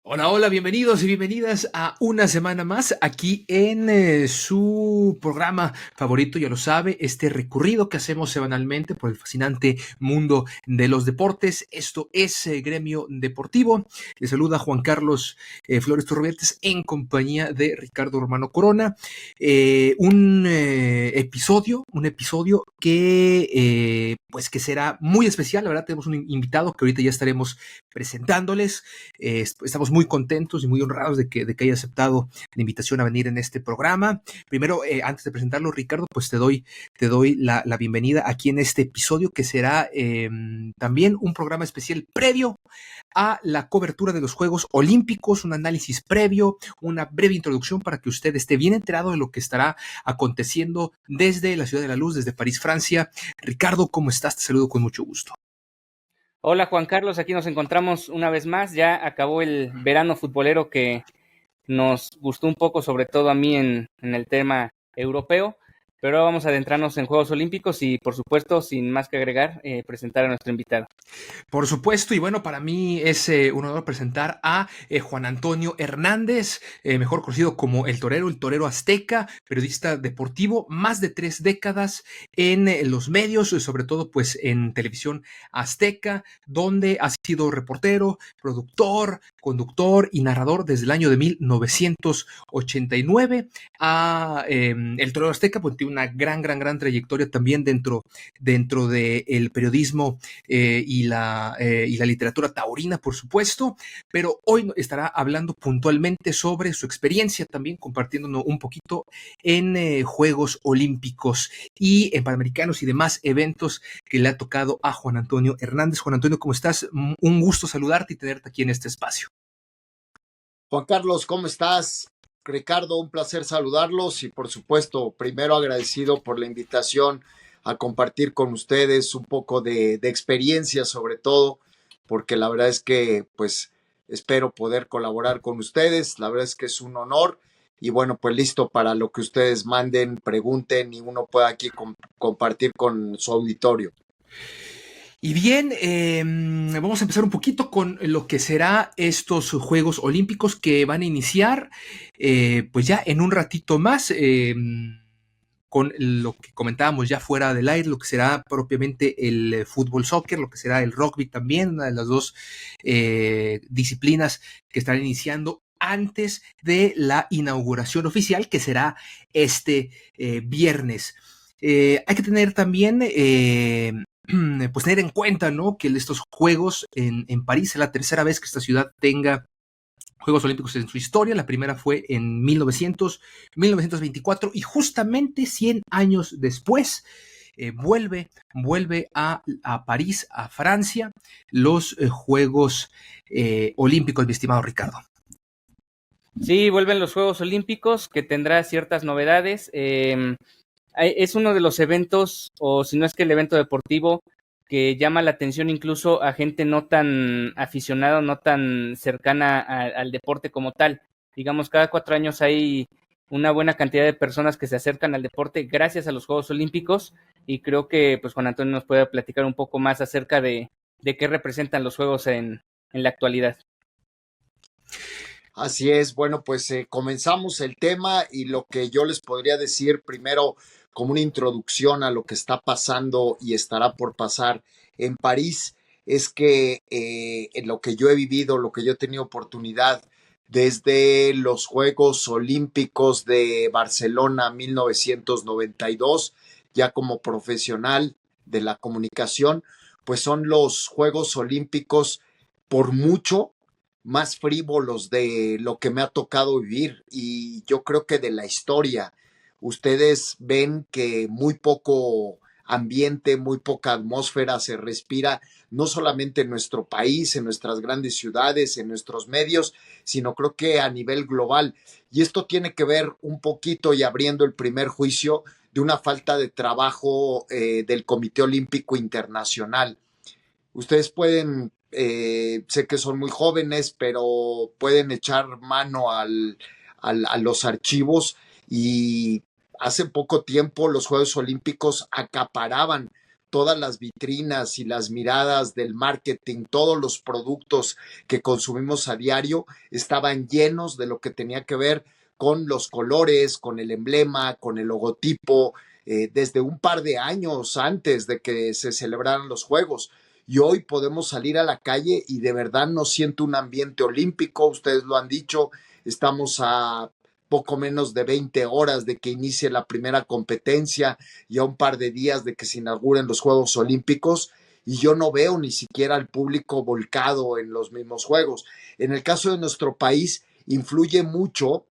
Hola, hola, bienvenidos y bienvenidas a una semana más aquí en su programa favorito, ya lo sabe, este recorrido que hacemos semanalmente por el fascinante mundo de los deportes. Esto es Gremio Deportivo. Les saluda Juan Carlos Flores Turrubiates en compañía de Ricardo Romano Corona. Un episodio que pues que será muy especial. La verdad, tenemos un invitado que ahorita ya estaremos presentándoles. Estamos muy contentos y muy honrados de que haya aceptado la invitación a venir en este programa. Primero, antes de presentarlo, Ricardo, pues te doy la bienvenida aquí en este episodio que será también un programa especial previo a la cobertura de los Juegos Olímpicos, un análisis previo, una breve introducción para que usted esté bien enterado de lo que estará aconteciendo desde la Ciudad de la Luz, desde París, Francia. Ricardo, ¿cómo estás? Te saludo con mucho gusto. Hola Juan Carlos, aquí nos encontramos una vez más. Ya acabó el verano futbolero que nos gustó un poco, sobre todo a mí en el tema europeo, pero ahora vamos a adentrarnos en Juegos Olímpicos y por supuesto, sin más que agregar, presentar a nuestro invitado. Por supuesto, y bueno, para mí es un honor presentar a Juan Antonio Hernández, mejor conocido como el Torero Azteca, periodista deportivo, más de 3 décadas en los medios, sobre todo pues en televisión azteca, donde ha sido reportero, productor, conductor y narrador desde el año de 1989. El Torero Azteca pues tiene una gran trayectoria también dentro del periodismo y la literatura taurina, por supuesto, pero hoy estará hablando puntualmente sobre su experiencia, también compartiéndonos un poquito en Juegos Olímpicos y en Panamericanos y demás eventos que le ha tocado a Juan Antonio Hernández. Juan Antonio, ¿cómo estás? Un gusto saludarte y tenerte aquí en este espacio. Juan Carlos, ¿cómo estás? Ricardo, un placer saludarlos y por supuesto, primero agradecido por la invitación a compartir con ustedes un poco de experiencia sobre todo, porque la verdad es que pues espero poder colaborar con ustedes, la verdad es que es un honor y bueno, pues listo para lo que ustedes manden, pregunten y uno pueda aquí compartir con su auditorio. Y bien, vamos a empezar un poquito con lo que será estos Juegos Olímpicos que van a iniciar pues ya en un ratito más. Con lo que comentábamos ya fuera del aire, lo que será propiamente el fútbol soccer, lo que será el rugby también, una de las dos disciplinas que estarán iniciando antes de la inauguración oficial, que será este viernes. Hay que tener también pues tener en cuenta, ¿no? Que estos Juegos en París es la tercera vez que esta ciudad tenga Juegos Olímpicos en su historia. La primera fue en 1924 y justamente 100 años después vuelve a París, a Francia, los Juegos Olímpicos, mi estimado Ricardo. Sí, vuelven los Juegos Olímpicos, que tendrá ciertas novedades. Es uno de los eventos, o si no es que el evento deportivo, que llama la atención incluso a gente no tan aficionada, no tan cercana al deporte como tal. Digamos, cada 4 años hay una buena cantidad de personas que se acercan al deporte gracias a los Juegos Olímpicos y creo que pues Juan Antonio nos puede platicar un poco más acerca de qué representan los Juegos en la actualidad. Así es, bueno, pues comenzamos el tema y lo que yo les podría decir primero como una introducción a lo que está pasando y estará por pasar en París es que en lo que yo he vivido, lo que yo he tenido oportunidad desde los Juegos Olímpicos de Barcelona 1992, ya como profesional de la comunicación, pues son los Juegos Olímpicos por mucho más frívolos de lo que me ha tocado vivir y yo creo que de la historia. Ustedes ven que muy poco ambiente, muy poca atmósfera se respira, no solamente en nuestro país, en nuestras grandes ciudades, en nuestros medios, sino creo que a nivel global. Y esto tiene que ver un poquito y abriendo el primer juicio de una falta de trabajo del Comité Olímpico Internacional. Ustedes pueden, sé que son muy jóvenes, pero pueden echar mano a los archivos y hace poco tiempo los Juegos Olímpicos acaparaban todas las vitrinas y las miradas del marketing, todos los productos que consumimos a diario estaban llenos de lo que tenía que ver con los colores, con el emblema, con el logotipo, desde un par de años antes de que se celebraran los Juegos. Y hoy podemos salir a la calle y de verdad no siento un ambiente olímpico, ustedes lo han dicho, estamos a poco menos de 20 horas de que inicie la primera competencia y a un par de días de que se inauguren los Juegos Olímpicos, y yo no veo ni siquiera al público volcado en los mismos Juegos. En el caso de nuestro país, influye mucho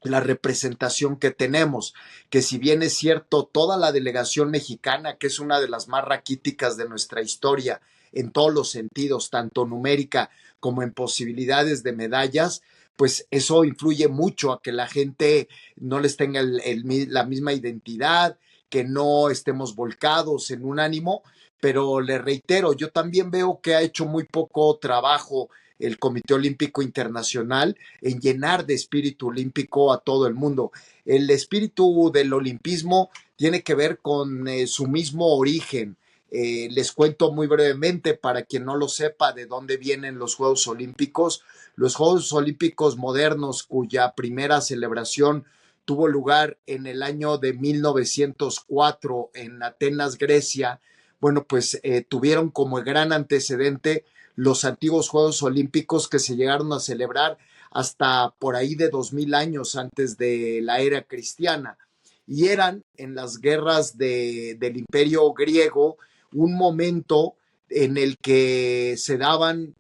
la representación que tenemos, que si bien es cierto, toda la delegación mexicana, que es una de las más raquíticas de nuestra historia en todos los sentidos, tanto numérica como en posibilidades de medallas, pues eso influye mucho a que la gente no les tenga la misma identidad, que no estemos volcados en un ánimo, pero le reitero, yo también veo que ha hecho muy poco trabajo el Comité Olímpico Internacional en llenar de espíritu olímpico a todo el mundo. El espíritu del olimpismo tiene que ver con su mismo origen. Les cuento muy brevemente, para quien no lo sepa, de dónde vienen los Juegos Olímpicos. Los Juegos Olímpicos modernos, cuya primera celebración tuvo lugar en el año de 1904 en Atenas, Grecia, bueno, pues tuvieron como gran antecedente los antiguos Juegos Olímpicos que se llegaron a celebrar hasta por ahí de 2000 años antes de la era cristiana, y eran en las guerras del Imperio griego un momento en el que se daban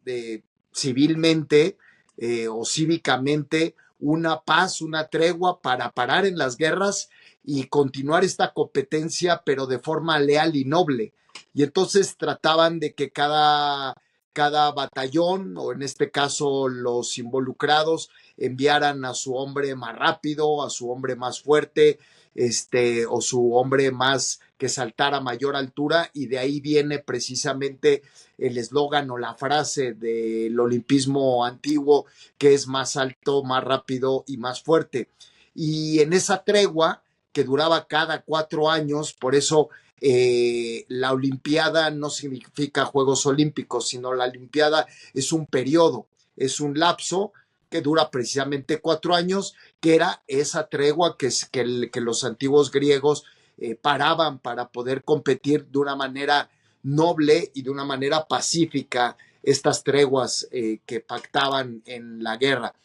civilmente o cívicamente una paz, una tregua para parar en las guerras y continuar esta competencia, pero de forma leal y noble. Y entonces trataban de que cada batallón, o en este caso los involucrados, enviaran a su hombre más rápido, a su hombre más fuerte, o su hombre más que saltara a mayor altura, y de ahí viene precisamente el eslogan o la frase del olimpismo antiguo, que es más alto, más rápido y más fuerte. Y en esa tregua que duraba cada 4 años, por eso la Olimpiada no significa Juegos Olímpicos, sino la Olimpiada es un periodo, es un lapso que dura precisamente 4 años, que era esa tregua que los antiguos griegos paraban para poder competir de una manera noble y de una manera pacífica estas treguas que pactaban en la guerra.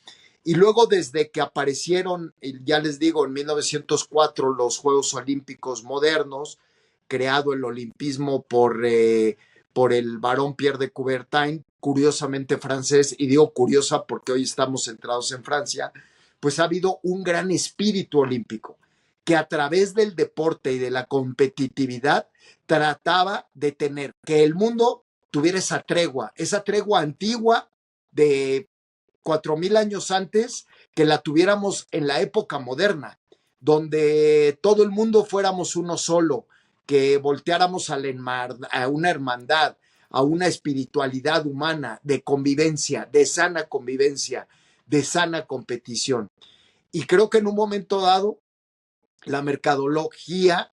Y luego, desde que aparecieron, ya les digo, en 1904 los Juegos Olímpicos modernos, creado el olimpismo por el barón Pierre de Coubertin, curiosamente francés, y digo curiosa porque hoy estamos centrados en Francia, pues ha habido un gran espíritu olímpico que a través del deporte y de la competitividad trataba de tener que el mundo tuviera esa tregua antigua de 4000 años antes, que la tuviéramos en la época moderna, donde todo el mundo fuéramos uno solo, que volteáramos a una hermandad, a una espiritualidad humana de convivencia, de sana convivencia, de sana competición. Y creo que en un momento dado la mercadología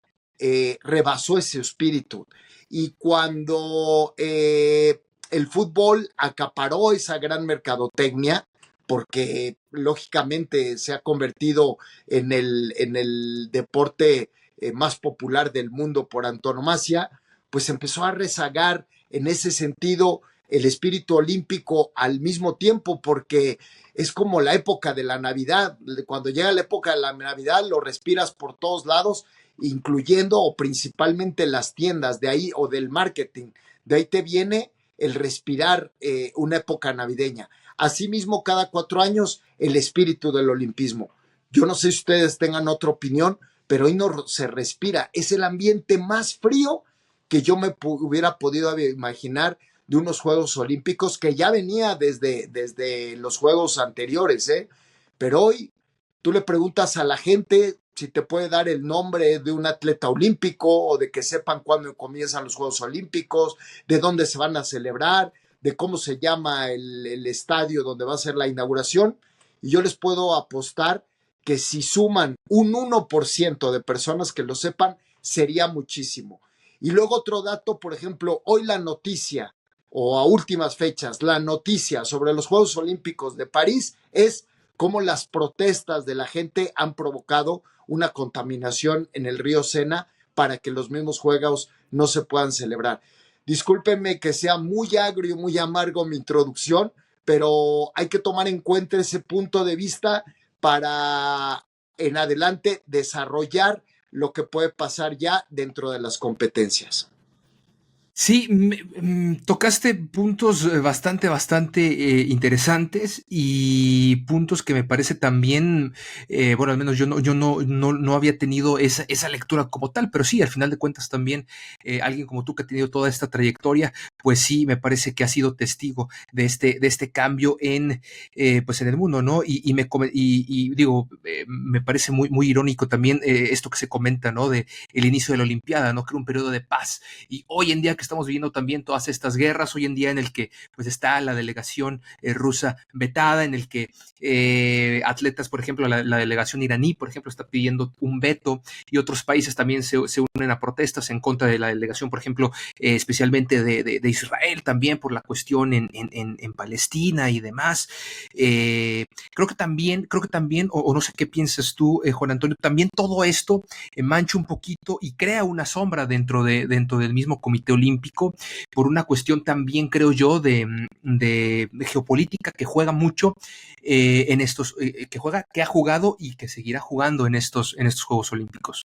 rebasó ese espíritu. Y cuando el fútbol acaparó esa gran mercadotecnia, porque lógicamente se ha convertido en el deporte más popular del mundo por antonomasia, pues empezó a rezagar en ese sentido el espíritu olímpico al mismo tiempo, porque es como la época de la Navidad. Cuando llega la época de la Navidad, lo respiras por todos lados, incluyendo o principalmente las tiendas de ahí, o del marketing. De ahí te viene el respirar una época navideña. Asimismo, cada 4 años, el espíritu del olimpismo. Yo no sé si ustedes tengan otra opinión, pero hoy no se respira. Es el ambiente más frío que yo me hubiera podido imaginar de unos Juegos Olímpicos, que ya venía desde los Juegos anteriores, pero hoy tú le preguntas a la gente si te puede dar el nombre de un atleta olímpico, o de que sepan cuándo comienzan los Juegos Olímpicos, de dónde se van a celebrar, de cómo se llama el estadio donde va a ser la inauguración, y yo les puedo apostar que si suman un 1% de personas que lo sepan, sería muchísimo. Y luego otro dato, por ejemplo, hoy la noticia, o a últimas fechas, la noticia sobre los Juegos Olímpicos de París es cómo las protestas de la gente han provocado una contaminación en el río Sena para que los mismos Juegos no se puedan celebrar. Discúlpenme que sea muy agrio y muy amargo mi introducción, pero hay que tomar en cuenta ese punto de vista para en adelante desarrollar lo que puede pasar ya dentro de las competencias. Sí, tocaste puntos bastante interesantes y puntos que me parece también, bueno, al menos yo no había tenido esa lectura como tal, pero sí, al final de cuentas también alguien como tú que ha tenido toda esta trayectoria, pues sí, me parece que ha sido testigo de este cambio pues en el mundo, ¿no? Y digo, me parece muy irónico también esto que se comenta, ¿no? De el inicio de la Olimpiada, ¿no? Que era un periodo de paz. Y hoy en día que estamos viviendo también todas estas guerras, hoy en día en el que pues está la delegación rusa vetada, en el que atletas, por ejemplo, la delegación iraní, por ejemplo, está pidiendo un veto y otros países también se unen a protestas en contra de la delegación, por ejemplo, especialmente de Israel también por la cuestión en Palestina y demás. Creo que también, o no sé qué piensas tú, Juan Antonio, también todo esto mancha un poquito y crea una sombra dentro del mismo Comité Olímpico por una cuestión también, creo yo, de geopolítica que juega mucho en estos, que ha jugado y que seguirá jugando en estos Juegos Olímpicos.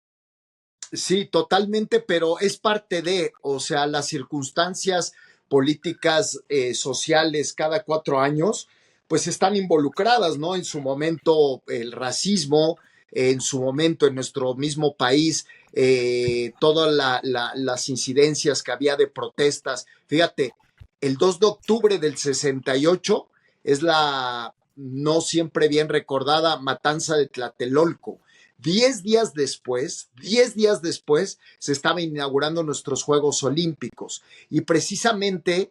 Sí, totalmente, pero es parte de, o sea, las circunstancias políticas, sociales cada 4 años, pues están involucradas, ¿no? En su momento el racismo, en su momento en nuestro mismo país, todas las incidencias que había de protestas. Fíjate, el 2 de octubre del 68 es la no siempre bien recordada matanza de Tlatelolco. 10 días después, se estaban inaugurando nuestros Juegos Olímpicos y precisamente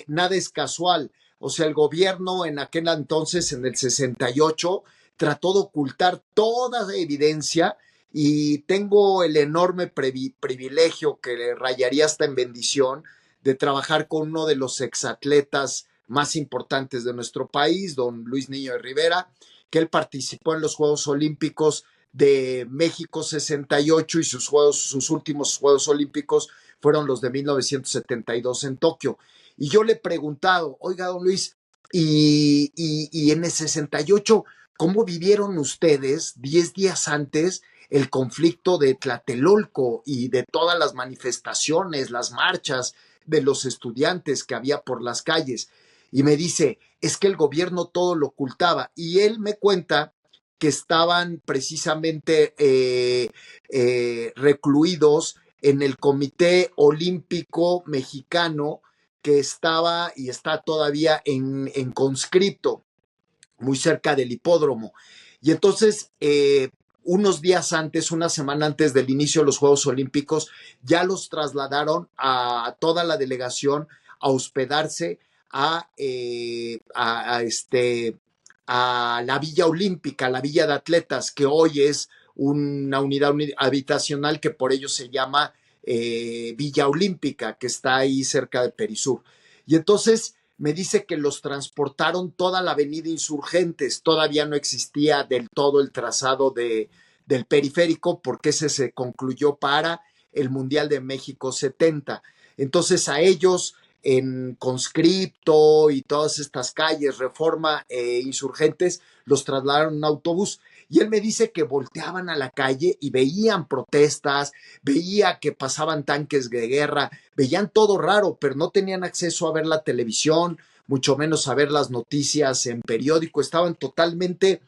nada es casual. O sea, el gobierno en aquel entonces, en el 68, trató de ocultar toda evidencia y tengo el enorme privilegio que le rayaría hasta en bendición de trabajar con uno de los exatletas más importantes de nuestro país, don Luis Niño de Rivera, que él participó en los Juegos Olímpicos de México 68 y sus últimos Juegos Olímpicos fueron los de 1972 en Tokio. Y yo le he preguntado, oiga, don Luis, y en el 68, ¿cómo vivieron ustedes 10 días antes el conflicto de Tlatelolco y de todas las manifestaciones, las marchas de los estudiantes que había por las calles? Y me dice, es que el gobierno todo lo ocultaba. Y él me cuenta que estaban precisamente recluidos en el Comité Olímpico Mexicano, que estaba y está todavía en conscripto, muy cerca del hipódromo. Y entonces, unos días antes, una semana antes del inicio de los Juegos Olímpicos, ya los trasladaron a toda la delegación a hospedarse a la Villa Olímpica, la Villa de Atletas, que hoy es una unidad habitacional que por ello se llama Villa Olímpica, que está ahí cerca de Perisur. Y entonces me dice que los transportaron toda la avenida Insurgentes, todavía no existía del todo el trazado del periférico porque ese se concluyó para el Mundial de México 70. Entonces a ellos en Conscripto y todas estas calles, Reforma, Insurgentes, los trasladaron en un autobús. Y él me dice que volteaban a la calle y veían protestas, veía que pasaban tanques de guerra, veían todo raro, pero no tenían acceso a ver la televisión, mucho menos a ver las noticias en periódico, estaban totalmente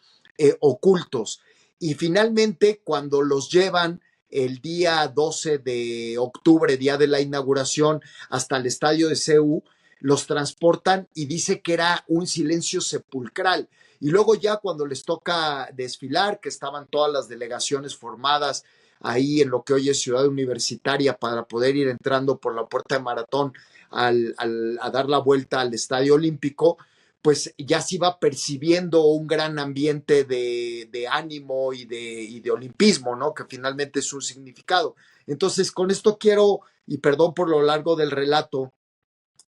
ocultos. Y finalmente, cuando los llevan el día 12 de octubre, día de la inauguración, hasta el estadio de CU, los transportan y dice que era un silencio sepulcral. Y luego ya cuando les toca desfilar, que estaban todas las delegaciones formadas ahí en lo que hoy es Ciudad Universitaria para poder ir entrando por la puerta de Maratón a dar la vuelta al Estadio Olímpico, pues ya se iba percibiendo un gran ambiente de ánimo y de olimpismo, ¿no? Que finalmente es un significado. Entonces, con esto quiero y perdón por lo largo del relato,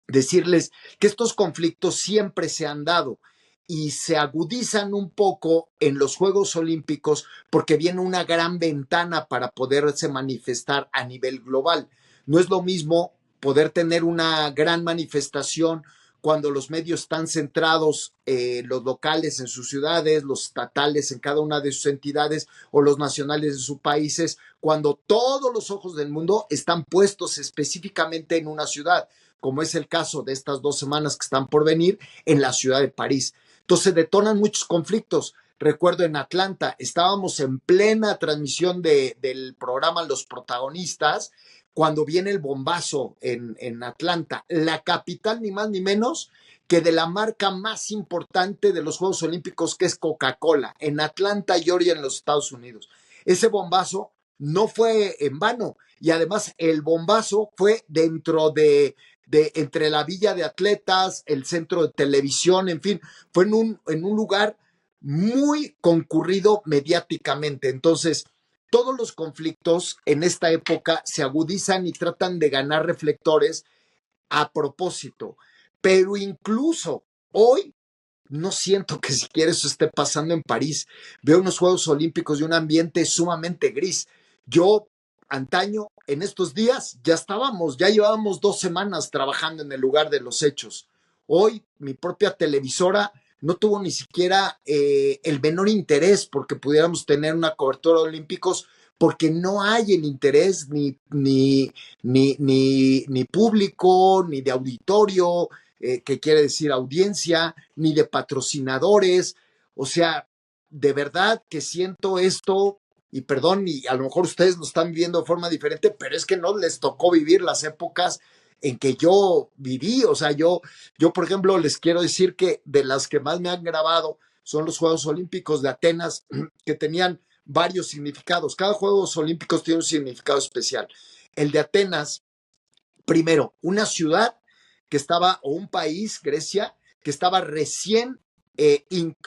decirles que estos conflictos siempre se han dado y se agudizan un poco en los Juegos Olímpicos porque viene una gran ventana para poderse manifestar a nivel global. No es lo mismo poder tener una gran manifestación cuando los medios están centrados, los locales en sus ciudades, los estatales en cada una de sus entidades o los nacionales en sus países, cuando todos los ojos del mundo están puestos específicamente en una ciudad, como es el caso de estas 2 semanas que están por venir en la ciudad de París. Entonces detonan muchos conflictos. Recuerdo en Atlanta, estábamos en plena transmisión del programa Los Protagonistas, cuando viene el bombazo en Atlanta, la capital ni más ni menos que de la marca más importante de los Juegos Olímpicos, que es Coca-Cola, en Atlanta, Georgia, en los Estados Unidos. Ese bombazo no fue en vano, y además el bombazo fue dentro de entre la villa de atletas, el centro de televisión, en fin, fue en un lugar muy concurrido mediáticamente. Entonces, todos los conflictos en esta época se agudizan y tratan de ganar reflectores a propósito, pero incluso hoy no siento que siquiera eso esté pasando en París. Veo unos Juegos Olímpicos de un ambiente sumamente gris. Yo, antaño, en estos días, ya llevábamos 2 semanas trabajando en el lugar de los hechos. Hoy, mi propia televisora no tuvo ni siquiera el menor interés porque pudiéramos tener una cobertura de Olímpicos, porque no hay el interés ni público, ni de auditorio, que quiere decir audiencia, ni de patrocinadores. O sea, de verdad que siento esto, y perdón, y a lo mejor ustedes lo están viviendo de forma diferente, pero es que no les tocó vivir las épocas en que yo viví. O sea, yo por ejemplo, les quiero decir que de las que más me han grabado son los Juegos Olímpicos de Atenas, que tenían varios significados. Cada Juegos Olímpicos tiene un significado especial. El de Atenas, primero, una ciudad que estaba, o un país, Grecia, que estaba recién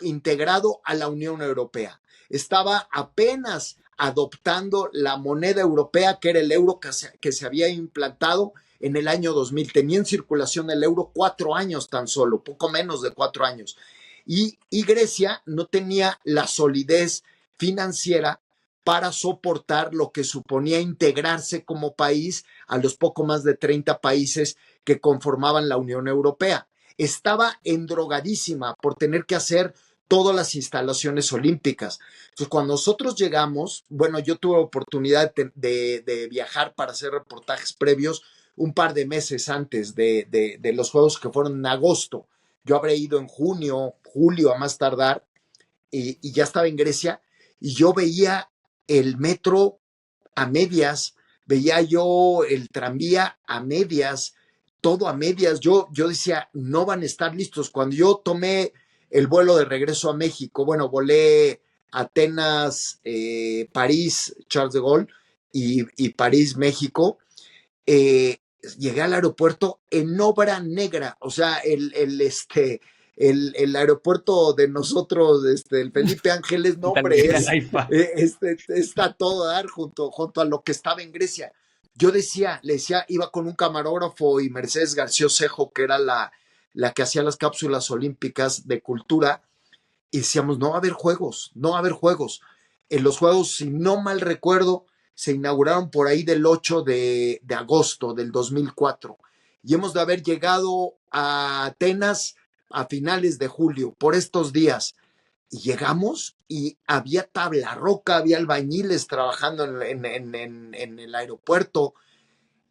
integrado a la Unión Europea. Estaba apenas adoptando la moneda europea, que era el euro que se había implantado en el año 2000. Tenía en circulación el euro 4 años tan solo, poco menos de 4 años. Y Grecia no tenía la solidez financiera para soportar lo que suponía integrarse como país a los poco más de 30 países que conformaban la Unión Europea. Estaba endrogadísima por tener que hacer todas las instalaciones olímpicas. Entonces, cuando nosotros llegamos, bueno, yo tuve oportunidad de viajar para hacer reportajes previos un par de meses antes de los Juegos, que fueron en agosto. Yo habré ido en junio, julio a más tardar, y ya estaba en Grecia, y yo veía el metro a medias, veía yo el tranvía a medias, todo a medias. Yo decía, no van a estar listos. Cuando yo tomé el vuelo de regreso a México, bueno, volé Atenas, París, Charles de Gaulle, y París, México, llegué al aeropuerto en obra negra. O sea, el aeropuerto de nosotros, el Felipe Ángeles, no, hombre, está todo a dar junto a lo que estaba en Grecia. Yo le decía, iba con un camarógrafo y Mercedes García Osejo, que era la que hacía las cápsulas olímpicas de cultura, y decíamos, no va a haber juegos, no va a haber juegos. En los juegos, si no mal recuerdo, se inauguraron por ahí del 8 de agosto del 2004, y hemos de haber llegado a Atenas a finales de julio, por estos días. Y llegamos y había tabla roca, había albañiles trabajando en el aeropuerto,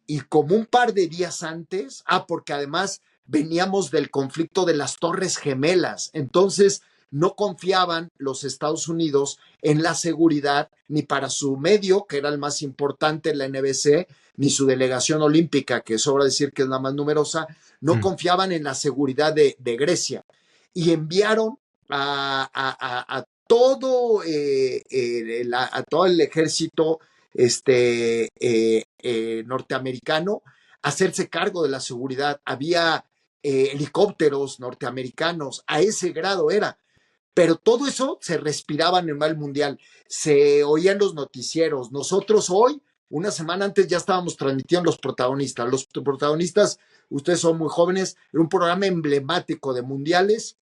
y como un par de días antes, porque además veníamos del conflicto de las Torres Gemelas, entonces no confiaban los Estados Unidos en la seguridad ni para su medio, que era el más importante, la NBC, ni su delegación olímpica, que sobra decir que es la más numerosa, no confiaban en la seguridad de Grecia, y enviaron a todo el ejército norteamericano a hacerse cargo de la seguridad. Había helicópteros norteamericanos, a ese grado era. Pero todo eso se respiraba en el mundial, se oían los noticieros. Nosotros hoy Una semana antes ya estábamos transmitiendo los protagonistas. Los protagonistas, ustedes son muy jóvenes, era un programa emblemático de mundiales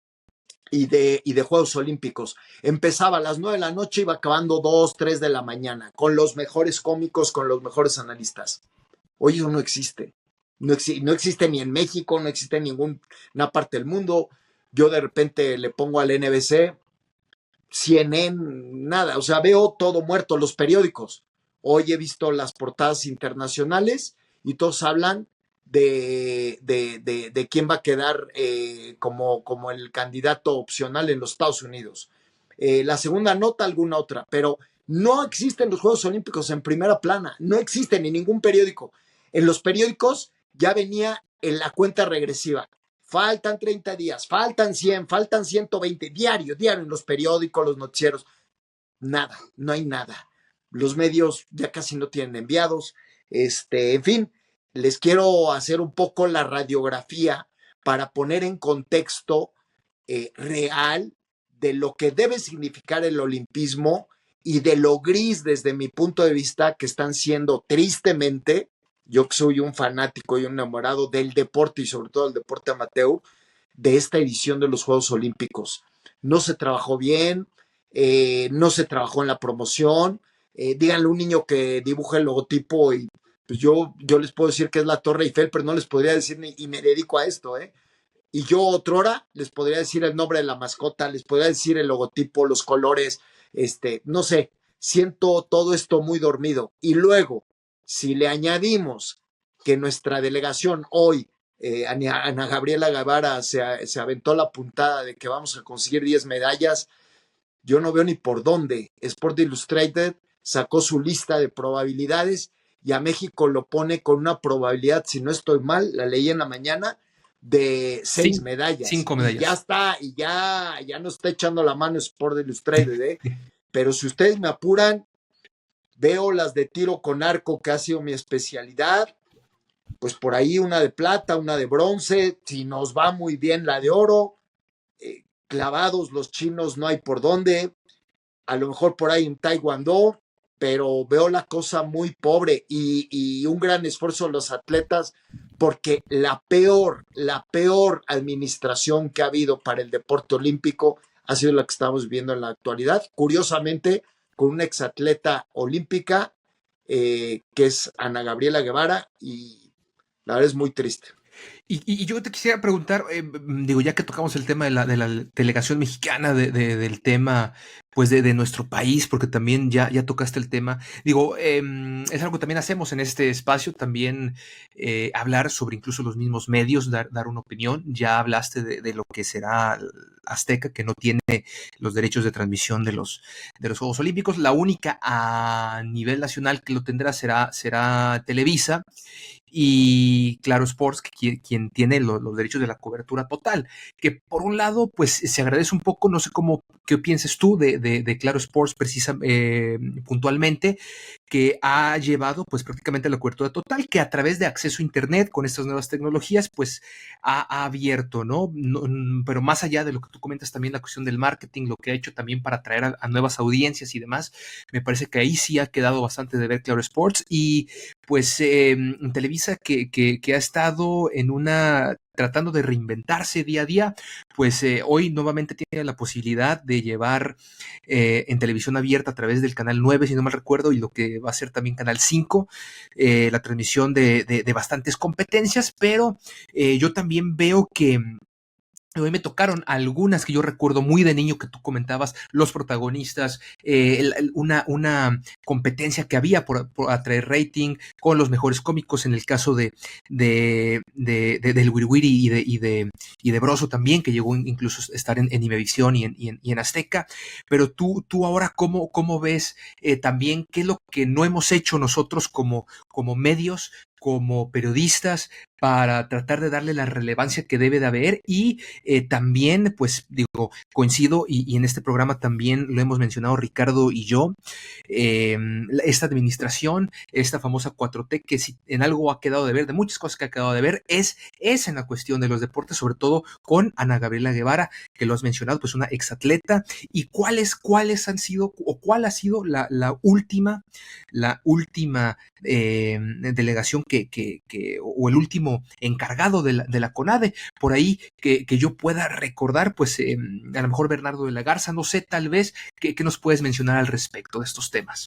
y de Juegos Olímpicos. Empezaba a las 9 de la noche, iba acabando 2, 3 de la mañana, con los mejores cómicos, con los mejores analistas. Hoy eso no existe. No existe ni en México, no existe en ninguna parte del mundo. Yo de repente le pongo al NBC, CNN, nada. O sea, veo todo muerto, los periódicos. Hoy he visto las portadas internacionales y todos hablan de quién va a quedar como el candidato opcional en los Estados Unidos. La segunda nota, alguna otra, pero no existen los Juegos Olímpicos en primera plana, no existen en ningún periódico. En los periódicos ya venía en la cuenta regresiva. Faltan 30 días, faltan 100, faltan 120, diario en los periódicos, los noticieros. Nada, no hay nada. Los medios ya casi no tienen enviados. En fin, les quiero hacer un poco la radiografía para poner en contexto real de lo que debe significar el olimpismo y de lo gris desde mi punto de vista que están siendo tristemente, yo que soy un fanático y un enamorado del deporte y sobre todo del deporte amateur, de esta edición de los Juegos Olímpicos. No se trabajó bien, no se trabajó en la promoción. Díganle a un niño que dibuje el logotipo y pues yo les puedo decir que es la Torre Eiffel, pero no les podría decir y me dedico a esto, Y yo otrora les podría decir el nombre de la mascota, les podría decir el logotipo, los colores, no sé, siento todo esto muy dormido. Y luego, si le añadimos que nuestra delegación hoy, Ana Gabriela Guevara se aventó la puntada de que vamos a conseguir 10 medallas, yo no veo ni por dónde. Sport Illustrated sacó su lista de probabilidades y a México lo pone con una probabilidad, si no estoy mal, la leí en la mañana, de 6 medallas. 5 medallas. Y ya está, y ya nos está echando la mano Sport Illustrated, Pero si ustedes me apuran, veo las de tiro con arco, que ha sido mi especialidad, pues por ahí una de plata, una de bronce, si nos va muy bien la de oro, clavados los chinos no hay por dónde, a lo mejor por ahí en Taekwondo, pero veo la cosa muy pobre y un gran esfuerzo de los atletas porque la peor administración que ha habido para el deporte olímpico ha sido la que estamos viviendo en la actualidad. Curiosamente, con una exatleta olímpica que es Ana Gabriela Guevara y la verdad es muy triste. Y yo te quisiera preguntar, digo, ya que tocamos el tema de la delegación mexicana, del tema, pues, de nuestro país, porque también ya tocaste el tema. Digo, es algo que también hacemos en este espacio, también hablar sobre incluso los mismos medios, dar una opinión. Ya hablaste de lo que será Azteca, que no tiene los derechos de transmisión de los Juegos Olímpicos. La única a nivel nacional que lo tendrá será Televisa. Y Claro Sports, quien tiene los derechos de la cobertura total, que por un lado, pues se agradece un poco, no sé qué piensas tú de Claro Sports puntualmente, que ha llevado pues prácticamente la cobertura total, que a través de acceso a internet con estas nuevas tecnologías, pues ha abierto, ¿no? Pero más allá de lo que tú comentas también, la cuestión del marketing, lo que ha hecho también para atraer a nuevas audiencias y demás, me parece que ahí sí ha quedado bastante de ver Claro Sports y pues Televisa que ha estado tratando de reinventarse día a día, pues hoy nuevamente tiene la posibilidad de llevar en televisión abierta a través del canal 9, si no mal recuerdo, y lo que va a ser también canal 5, la transmisión de bastantes competencias, pero yo también veo que hoy me tocaron algunas que yo recuerdo muy de niño que tú comentabas, los protagonistas, una competencia que había por atraer rating con los mejores cómicos en el caso del Wiri y de Broso también, que llegó incluso a estar en Imevisión y en Azteca. Pero tú ahora, ¿cómo ves también qué es lo que no hemos hecho nosotros como medios, como periodistas, para tratar de darle la relevancia que debe de haber y también, pues digo, coincido y en este programa también lo hemos mencionado Ricardo y yo, esta administración, esta famosa 4T, que si en algo ha quedado de ver, de muchas cosas que ha quedado de ver, es en la cuestión de los deportes, sobre todo con Ana Gabriela Guevara, que lo has mencionado, pues una exatleta, y cuáles han sido, o cuál ha sido la última delegación o el último encargado de la CONADE, por ahí que yo pueda recordar, pues a lo mejor Bernardo de la Garza, no sé, tal vez, ¿qué nos puedes mencionar al respecto de estos temas?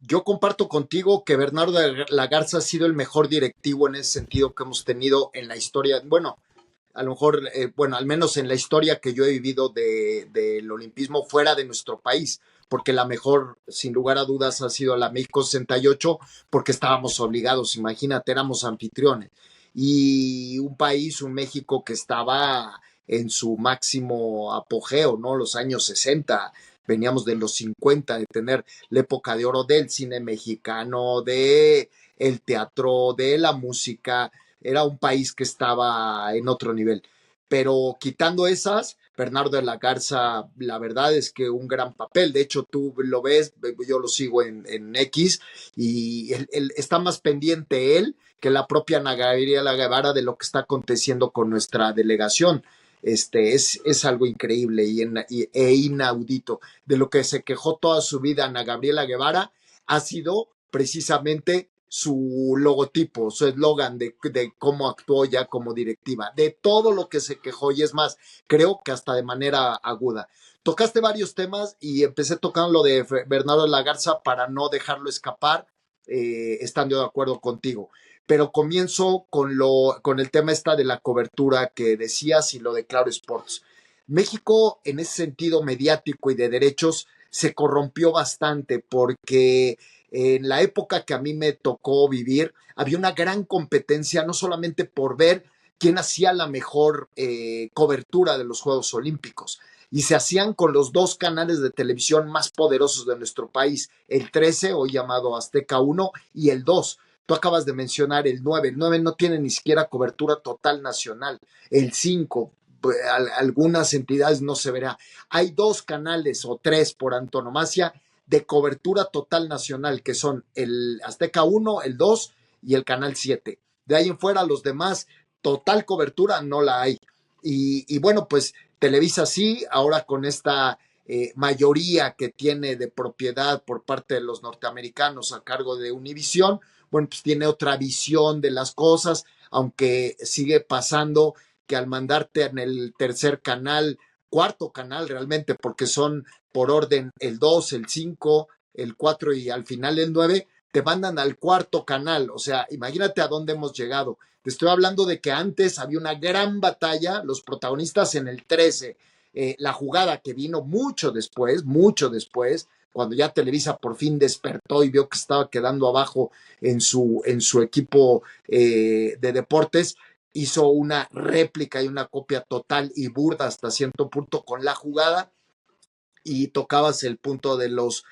Yo comparto contigo que Bernardo de la Garza ha sido el mejor directivo en ese sentido que hemos tenido en la historia. Bueno, a lo mejor, bueno, al menos en la historia que yo he vivido del olimpismo fuera de nuestro país, porque la mejor, sin lugar a dudas, ha sido la México 68, porque estábamos obligados, imagínate, éramos anfitriones. Y un país, un México que estaba en su máximo apogeo, ¿no? Los años 60, veníamos de los 50, de tener la época de oro del cine mexicano, de el teatro, de la música. Era un país que estaba en otro nivel. Pero quitando esas, Bernardo de la Garza, la verdad es que un gran papel. De hecho, tú lo ves, yo lo sigo en X, y está más pendiente él que la propia Ana Gabriela Guevara de lo que está aconteciendo con nuestra delegación. Es algo increíble e inaudito. De lo que se quejó toda su vida Ana Gabriela Guevara ha sido precisamente su logotipo, su eslogan de cómo actuó ya como directiva, de todo lo que se quejó, y es más, creo que hasta de manera aguda. Tocaste varios temas y empecé tocando lo de Bernardo de la Garza para no dejarlo escapar, estando de acuerdo contigo. Pero comienzo con el tema esta de la cobertura que decías y lo de Claro Sports. México, en ese sentido mediático y de derechos, se corrompió bastante porque en la época que a mí me tocó vivir, había una gran competencia, no solamente por ver quién hacía la mejor cobertura de los Juegos Olímpicos, y se hacían con los dos canales de televisión más poderosos de nuestro país, el 13, hoy llamado Azteca 1, y el 2. Tú acabas de mencionar el 9. El 9 no tiene ni siquiera cobertura total nacional. El 5, algunas entidades no se verá. Hay dos canales o tres por antonomasia de cobertura total nacional, que son el Azteca 1, el 2 y el Canal 7. De ahí en fuera, los demás, total cobertura no la hay. Y bueno, pues Televisa sí, ahora con esta mayoría que tiene de propiedad por parte de los norteamericanos a cargo de Univisión, bueno, pues tiene otra visión de las cosas, aunque sigue pasando que al mandarte en el tercer canal, cuarto canal realmente, porque son por orden el 2, el 5, el 4 y al final el 9, te mandan al cuarto canal. O sea, imagínate a dónde hemos llegado. Te estoy hablando de que antes había una gran batalla, los protagonistas en el 13, la jugada que vino mucho después, cuando ya Televisa por fin despertó y vio que estaba quedando abajo en su equipo de deportes, hizo una réplica y una copia total y burda hasta cierto punto con la jugada, y tocabas el punto de los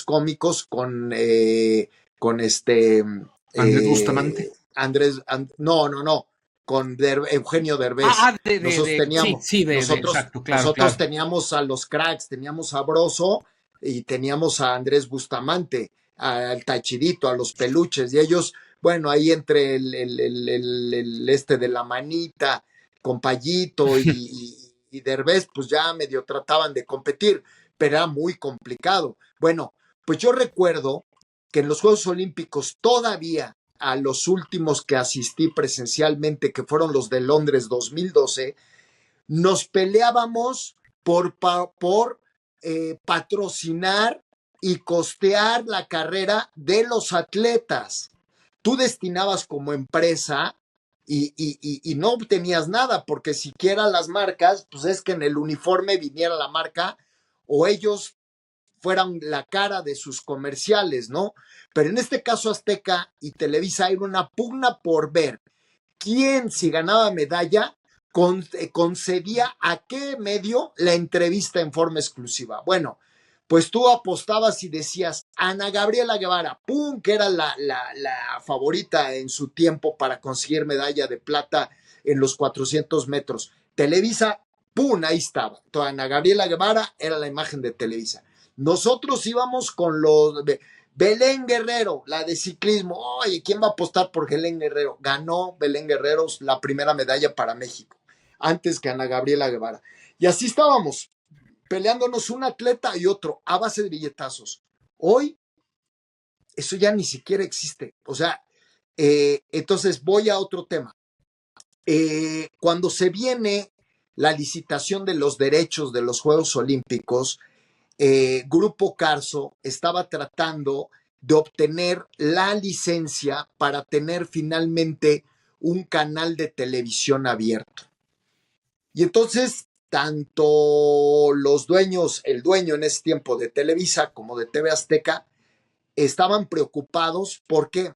cómicos con Andrés Bustamante. No, con Eugenio Derbez. Exacto, claro, nosotros teníamos a los cracks, teníamos a Broso y teníamos a Andrés Bustamante, al Tachidito, a los peluches, y ellos, bueno, ahí entre el de la manita, con Payito y Derbez, pues ya medio trataban de competir, pero era muy complicado. Bueno, pues yo recuerdo que en los Juegos Olímpicos todavía a los últimos que asistí presencialmente, que fueron los de Londres 2012, nos peleábamos por patrocinar y costear la carrera de los atletas. Tú destinabas como empresa y no obtenías nada, porque siquiera las marcas, pues es que en el uniforme viniera la marca o ellos fueran la cara de sus comerciales, ¿no? Pero en este caso Azteca y Televisa era una pugna por ver quién, si ganaba medalla, concedía a qué medio la entrevista en forma exclusiva. Bueno, pues tú apostabas y decías, Ana Gabriela Guevara, ¡pum!, que era la favorita en su tiempo para conseguir medalla de plata en los 400 metros. Televisa, ¡pum!, ahí estaba. Entonces, Ana Gabriela Guevara era la imagen de Televisa. Nosotros íbamos con los... Belén Guerrero, la de ciclismo. Oye, ¿quién va a apostar por Belén Guerrero? Ganó Belén Guerrero la primera medalla para México, antes que Ana Gabriela Guevara. Y así estábamos, peleándonos un atleta y otro a base de billetazos. Hoy, eso ya ni siquiera existe. O sea, entonces voy a otro tema. Cuando se viene la licitación de los derechos de los Juegos Olímpicos, Grupo Carso estaba tratando de obtener la licencia para tener finalmente un canal de televisión abierto. Y entonces, tanto los dueños, el dueño en ese tiempo de Televisa como de TV Azteca, estaban preocupados. ¿Por qué?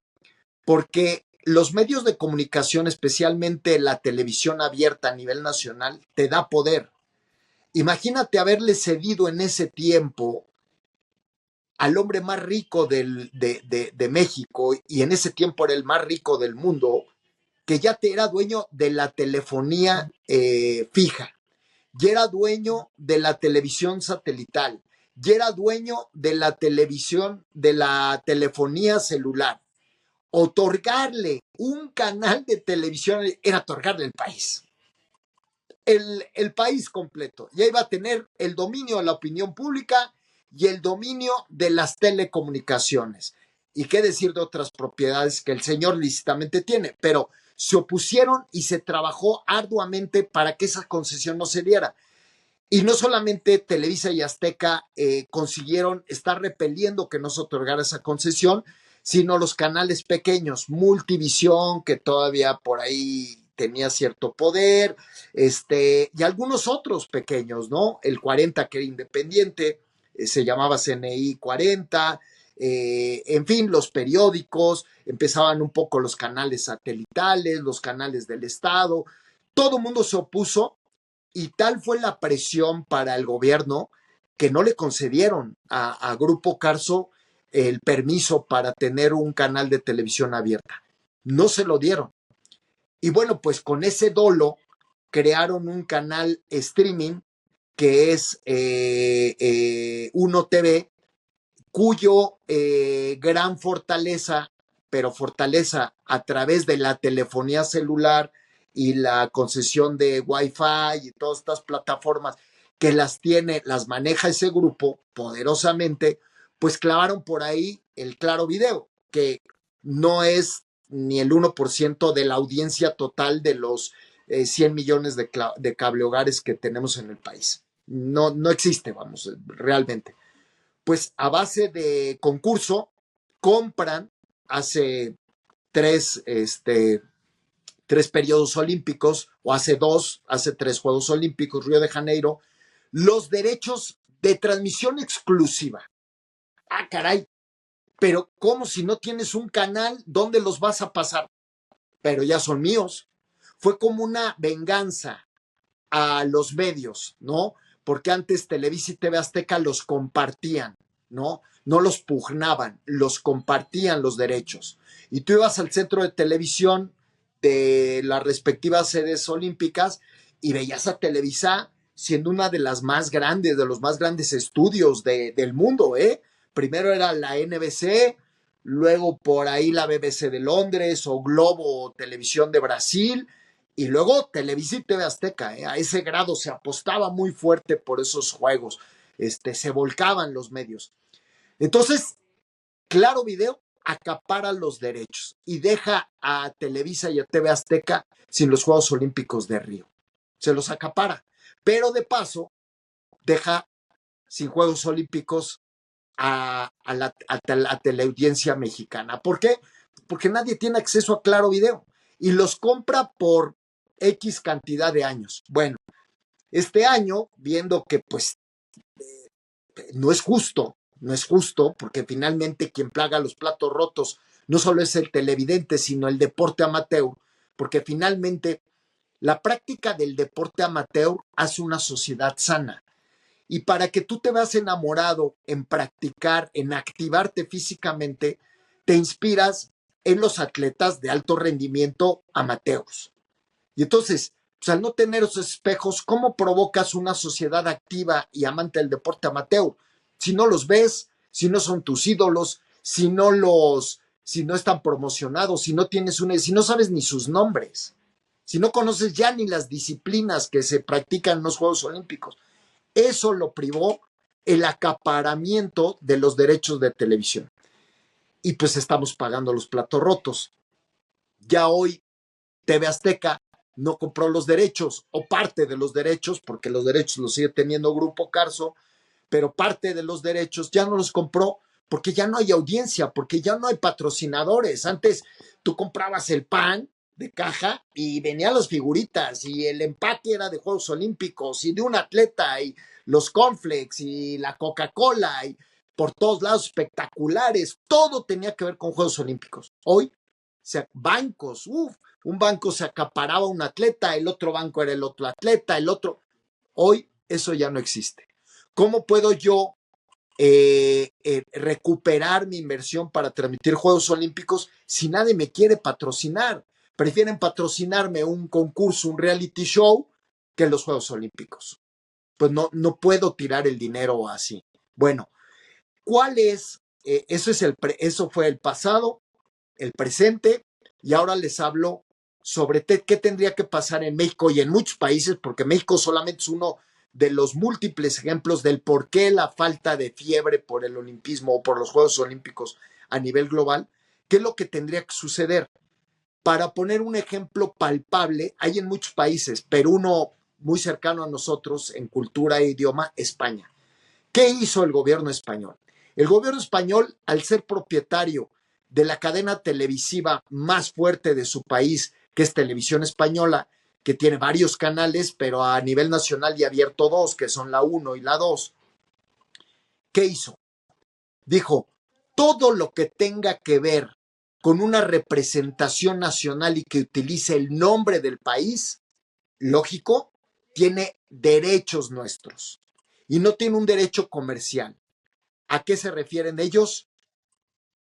Porque los medios de comunicación, especialmente la televisión abierta a nivel nacional, te da poder. Imagínate haberle cedido en ese tiempo al hombre más rico de México, y en ese tiempo era el más rico del mundo, que ya te era dueño de la telefonía fija, ya era dueño de la televisión satelital, ya era dueño de la televisión, de la telefonía celular. Otorgarle un canal de televisión era otorgarle el país. El país completo. Ya iba a tener el dominio de la opinión pública y el dominio de las telecomunicaciones. Y qué decir de otras propiedades que el señor lícitamente tiene, pero se opusieron y se trabajó arduamente para que esa concesión no se diera. Y no solamente Televisa y Azteca consiguieron estar repeliendo que no se otorgara esa concesión, sino los canales pequeños, Multivisión, que todavía por ahí tenía cierto poder, y algunos otros pequeños, ¿no? El 40, que era independiente, se llamaba CNI 40, en fin, los periódicos, empezaban un poco los canales satelitales, los canales del Estado, todo el mundo se opuso, y tal fue la presión para el gobierno que no le concedieron a Grupo Carso el permiso para tener un canal de televisión abierta. No se lo dieron. Y bueno, pues con ese dolo crearon un canal streaming que es Uno TV, cuyo gran fortaleza, pero fortaleza a través de la telefonía celular y la concesión de Wi-Fi y todas estas plataformas que las tiene, las maneja ese grupo poderosamente, pues clavaron por ahí el Claro Video, que no es ni el 1% de la audiencia total de los 100 millones de cable hogares que tenemos en el país. No, no existe, vamos, realmente. Pues a base de concurso, compran hace tres periodos olímpicos, o hace tres Juegos Olímpicos, Río de Janeiro, los derechos de transmisión exclusiva. Ah, caray, pero ¿cómo si no tienes un canal? ¿Dónde los vas a pasar? Pero ya son míos. Fue como una venganza a los medios, ¿no? Porque antes Televisa y TV Azteca los compartían, ¿no? No los pugnaban, los compartían los derechos. Y tú ibas al centro de televisión de las respectivas sedes olímpicas y veías a Televisa siendo una de las más grandes, de los más grandes estudios del mundo, ¿eh? Primero era la NBC, luego por ahí la BBC de Londres o Globo Televisión de Brasil, y luego Televisa y TV Azteca, a ese grado se apostaba muy fuerte por esos juegos, se volcaban los medios. Entonces, Claro Video acapara los derechos y deja a Televisa y a TV Azteca sin los Juegos Olímpicos de Río. Se los acapara, pero de paso deja sin Juegos Olímpicos a la teleaudiencia mexicana. ¿Por qué? Porque nadie tiene acceso a Claro Video y los compra por X cantidad de años. Bueno, este año, viendo que pues no es justo, porque finalmente quien paga los platos rotos no solo es el televidente, sino el deporte amateur, porque finalmente la práctica del deporte amateur hace una sociedad sana. Y para que tú te veas enamorado en practicar, en activarte físicamente, te inspiras en los atletas de alto rendimiento amateurs. Y entonces, pues al no tener esos espejos, ¿cómo provocas una sociedad activa y amante del deporte amateur? Si no los ves, si no son tus ídolos, si no están promocionados, si no sabes ni sus nombres, si no conoces ya ni las disciplinas que se practican en los Juegos Olímpicos. Eso lo privó el acaparamiento de los derechos de televisión. Y pues estamos pagando los platos rotos. Ya hoy TV Azteca no compró los derechos o parte de los derechos, porque los derechos los sigue teniendo Grupo Carso, pero parte de los derechos ya no los compró porque ya no hay audiencia, porque ya no hay patrocinadores. Antes tú comprabas el pan de caja y venían las figuritas y el empaque era de Juegos Olímpicos y de un atleta y los cornflakes y la Coca-Cola y por todos lados espectaculares. Todo tenía que ver con Juegos Olímpicos. Hoy, bancos, un banco se acaparaba a un atleta, el otro banco era el otro atleta, el otro. Hoy eso ya no existe. ¿Cómo puedo yo recuperar mi inversión para transmitir Juegos Olímpicos si nadie me quiere patrocinar? Prefieren patrocinarme un concurso, un reality show, que los Juegos Olímpicos. Pues no puedo tirar el dinero así. Bueno, ¿cuál es? Eso fue el pasado, el presente, y ahora les hablo sobre qué tendría que pasar en México y en muchos países, porque México solamente es uno de los múltiples ejemplos del por qué la falta de fiebre por el olimpismo o por los Juegos Olímpicos a nivel global. ¿Qué es lo que tendría que suceder? Para poner un ejemplo palpable, hay en muchos países, pero uno muy cercano a nosotros en cultura e idioma, España. ¿Qué hizo el gobierno español? El gobierno español, al ser propietario de la cadena televisiva más fuerte de su país, que es Televisión Española, que tiene varios canales, pero a nivel nacional y abierto dos, que son la 1 y la 2. ¿Qué hizo? Dijo, todo lo que tenga que ver con una representación nacional y que utilice el nombre del país, lógico, tiene derechos nuestros y no tiene un derecho comercial. ¿A qué se refieren ellos?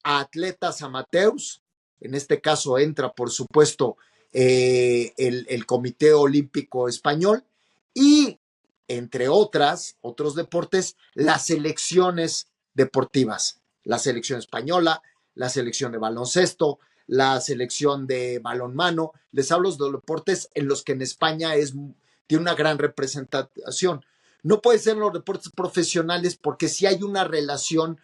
A atletas amateurs. En este caso entra, por supuesto, el Comité Olímpico Español y, entre otros deportes, las selecciones deportivas. La selección española, la selección de baloncesto, la selección de balonmano. Les hablo de los deportes en los que en España tiene una gran representación. No puede ser los deportes profesionales porque sí hay una relación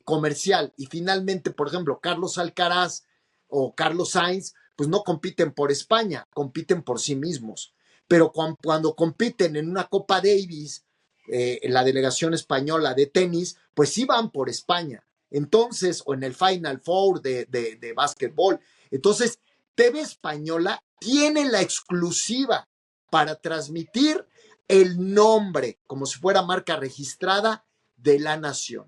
comercial. Y finalmente, por ejemplo, Carlos Alcaraz o Carlos Sainz, pues no compiten por España, compiten por sí mismos. Pero cuando compiten en una Copa Davis, la delegación española de tenis, pues sí van por España. Entonces, o en el Final Four de básquetbol. Entonces, TV Española tiene la exclusiva para transmitir el nombre, como si fuera marca registrada, de la nación.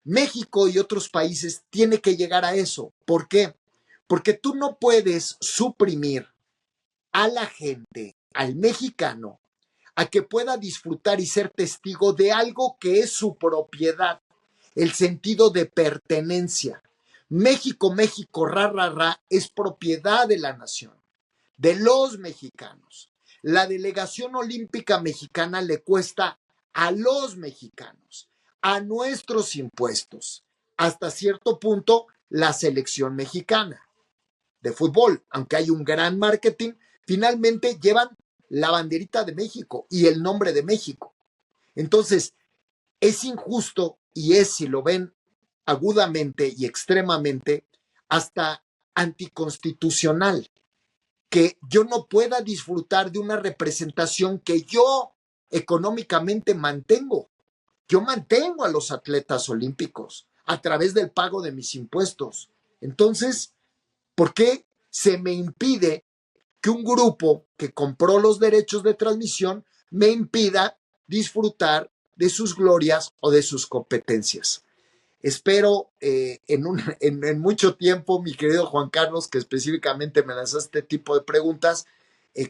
México y otros países tienen que llegar a eso. ¿Por qué? Porque tú no puedes suprimir a la gente, al mexicano, a que pueda disfrutar y ser testigo de algo que es su propiedad, el sentido de pertenencia. México, ra, ra, ra, es propiedad de la nación, de los mexicanos. La delegación olímpica mexicana le cuesta a los mexicanos, a nuestros impuestos, hasta cierto punto la selección mexicana de fútbol, aunque hay un gran marketing, finalmente llevan la banderita de México y el nombre de México. Entonces, es injusto y es, si lo ven agudamente y extremadamente, hasta anticonstitucional, que yo no pueda disfrutar de una representación que yo económicamente mantengo. Yo mantengo a los atletas olímpicos a través del pago de mis impuestos. Entonces, ¿por qué se me impide que un grupo que compró los derechos de transmisión me impida disfrutar de sus glorias o de sus competencias? Espero en mucho tiempo, mi querido Juan Carlos, que específicamente me lanzaste este tipo de preguntas,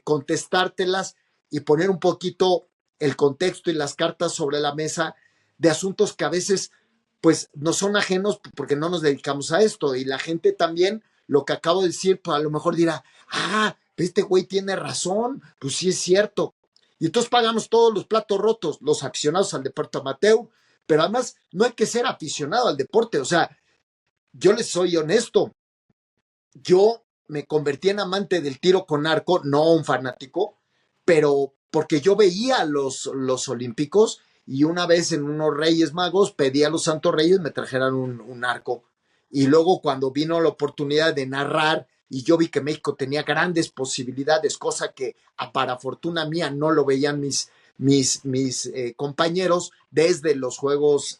contestártelas y poner un poquito el contexto y las cartas sobre la mesa de asuntos que a veces pues no son ajenos porque no nos dedicamos a esto, y la gente también, lo que acabo de decir, pues a lo mejor dirá, este güey tiene razón, pues sí es cierto. Y entonces pagamos todos los platos rotos, los aficionados al deporte amateur, pero además no hay que ser aficionado al deporte. O sea, yo les soy honesto, yo me convertí en amante del tiro con arco, no un fanático, pero porque yo veía los olímpicos, y una vez en unos Reyes Magos pedí a los Santos Reyes me trajeran un arco. Y luego cuando vino la oportunidad de narrar y yo vi que México tenía grandes posibilidades, cosa que para fortuna mía no lo veían mis compañeros desde los Juegos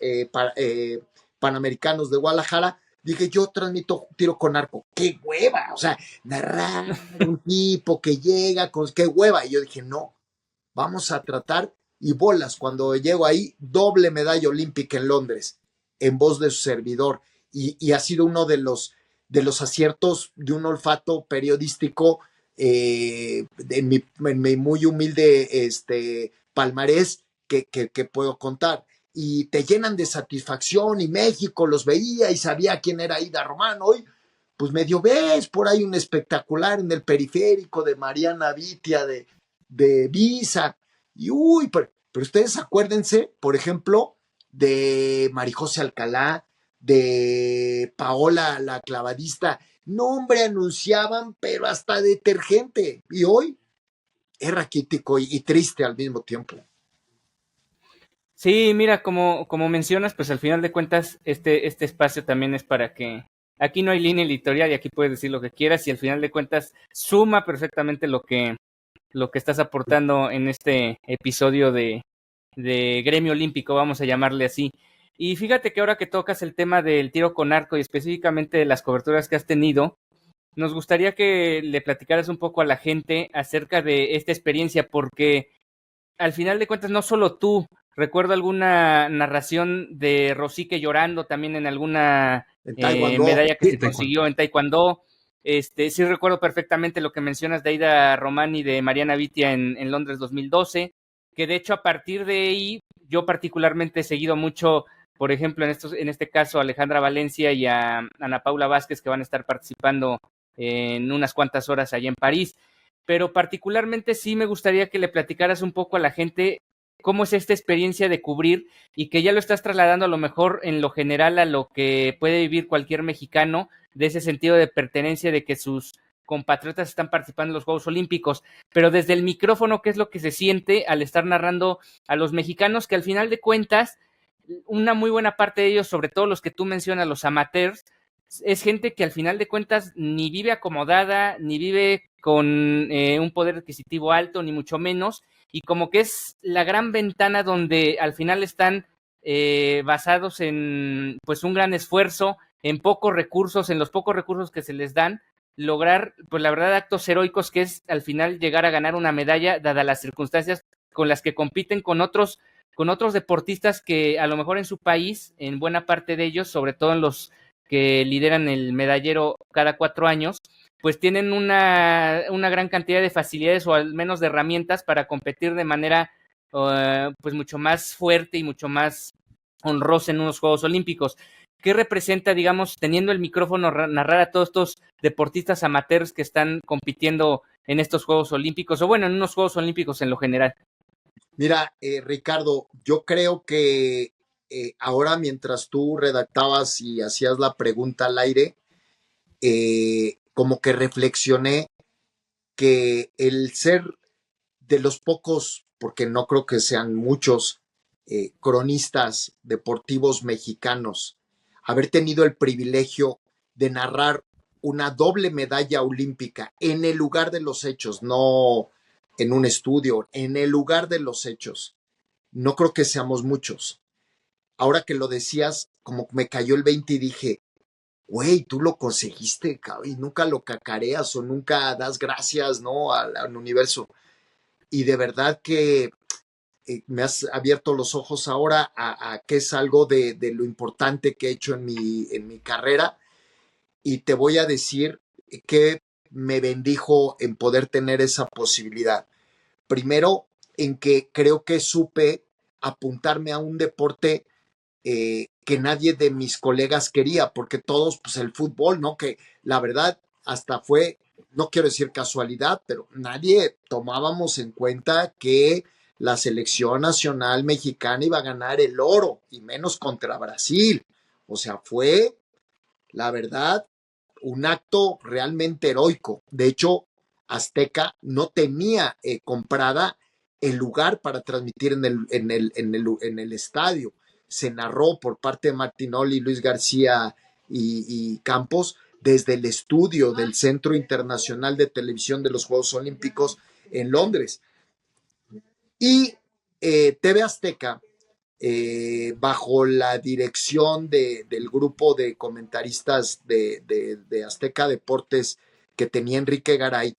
Panamericanos de Guadalajara, dije, yo transmito tiro con arco. ¡Qué hueva! O sea, narrar un tipo que llega con... ¡Qué hueva! Y yo dije, no, vamos a tratar, y bolas, cuando llego ahí, doble medalla olímpica en Londres, en voz de su servidor, y ha sido uno de los aciertos de un olfato periodístico en mi muy humilde palmarés que puedo contar. Y te llenan de satisfacción, y México los veía y sabía quién era Aida Román. Hoy, pues medio ves por ahí un espectacular en el periférico de Mariana Vitia, de Visa, y pero ustedes acuérdense, por ejemplo, de Marijose Alcalá, de Paola la clavadista. No, hombre, anunciaban, pero hasta detergente. Y hoy es raquítico y triste al mismo tiempo. Sí, mira, como mencionas, pues al final de cuentas, este espacio también es para que aquí no hay línea editorial y aquí puedes decir lo que quieras, y al final de cuentas suma perfectamente lo que estás aportando en este episodio de Gremio Olímpico, vamos a llamarle así. Y fíjate que ahora que tocas el tema del tiro con arco y específicamente de las coberturas que has tenido, nos gustaría que le platicaras un poco a la gente acerca de esta experiencia, porque al final de cuentas no solo tú, recuerdo alguna narración de Rosique llorando también en alguna medalla que se consiguió en Taekwondo. Sí recuerdo perfectamente lo que mencionas de Aida Román y de Mariana Vitia en Londres 2012, que de hecho a partir de ahí yo particularmente he seguido mucho, por ejemplo, en este caso a Alejandra Valencia y a Ana Paula Vázquez, que van a estar participando en unas cuantas horas allá en París. Pero particularmente sí me gustaría que le platicaras un poco a la gente cómo es esta experiencia de cubrir, y que ya lo estás trasladando a lo mejor en lo general a lo que puede vivir cualquier mexicano, de ese sentido de pertenencia, de que sus compatriotas están participando en los Juegos Olímpicos, pero desde el micrófono, ¿qué es lo que se siente al estar narrando a los mexicanos, que al final de cuentas, una muy buena parte de ellos, sobre todo los que tú mencionas, los amateurs, es gente que al final de cuentas ni vive acomodada, ni vive con un poder adquisitivo alto, ni mucho menos, y como que es la gran ventana donde al final están basados en pues un gran esfuerzo, en pocos recursos, en los pocos recursos que se les dan, lograr pues la verdad actos heroicos, que es al final llegar a ganar una medalla, dadas las circunstancias con las que compiten con otros deportistas que a lo mejor en su país, en buena parte de ellos, sobre todo en los que lideran el medallero cada 4 años, pues tienen una gran cantidad de facilidades, o al menos de herramientas para competir de manera pues mucho más fuerte y mucho más honrosa en unos Juegos Olímpicos. ¿Qué representa, digamos, teniendo el micrófono, narrar a todos estos deportistas amateurs que están compitiendo en estos Juegos Olímpicos, o bueno, en unos Juegos Olímpicos en lo general? Mira, Ricardo, yo creo que ahora, mientras tú redactabas y hacías la pregunta al aire, como que reflexioné que el ser de los pocos, porque no creo que sean muchos, cronistas deportivos mexicanos, haber tenido el privilegio de narrar una doble medalla olímpica en el lugar de los hechos, no en un estudio, en el lugar de los hechos. No creo que seamos muchos. Ahora que lo decías, como me cayó el 20 y dije, güey, tú lo conseguiste, cabrón, y nunca lo cacareas o nunca das gracias, ¿no? Al universo. Y de verdad que me has abierto los ojos ahora a que es algo de lo importante que he hecho en mi carrera, y te voy a decir que me bendijo en poder tener esa posibilidad. Primero, en que creo que supe apuntarme a un deporte que nadie de mis colegas quería, porque todos, pues el fútbol, ¿no? Que la verdad hasta fue, no quiero decir casualidad, pero nadie tomábamos en cuenta que la selección nacional mexicana iba a ganar el oro, y menos contra Brasil. O sea, fue, la verdad, un acto realmente heroico. De hecho, Azteca no tenía comprada el lugar para transmitir en el estadio. Se narró por parte de Martinoli, Luis García y Campos desde el estudio del Centro Internacional de Televisión de los Juegos Olímpicos en Londres. Y TV Azteca, bajo la dirección del grupo de comentaristas de Azteca Deportes que tenía Enrique Garay,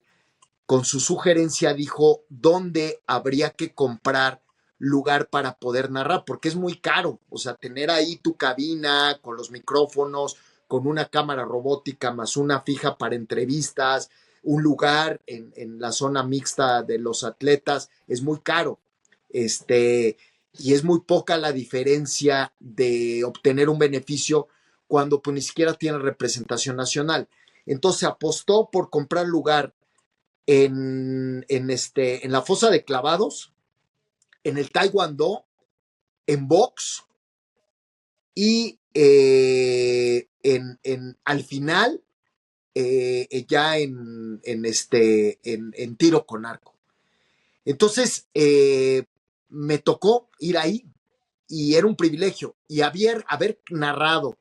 con su sugerencia dijo dónde habría que comprar lugar para poder narrar, porque es muy caro, o sea, tener ahí tu cabina con los micrófonos, con una cámara robótica más una fija para entrevistas, un lugar en la zona mixta de los atletas, es muy caro. Y es muy poca la diferencia de obtener un beneficio cuando pues ni siquiera tiene representación nacional. Entonces apostó por comprar lugar en la fosa de clavados, en el taekwondo, en box y al final ya en tiro con arco. Entonces me tocó ir ahí y era un privilegio. Y haber narrado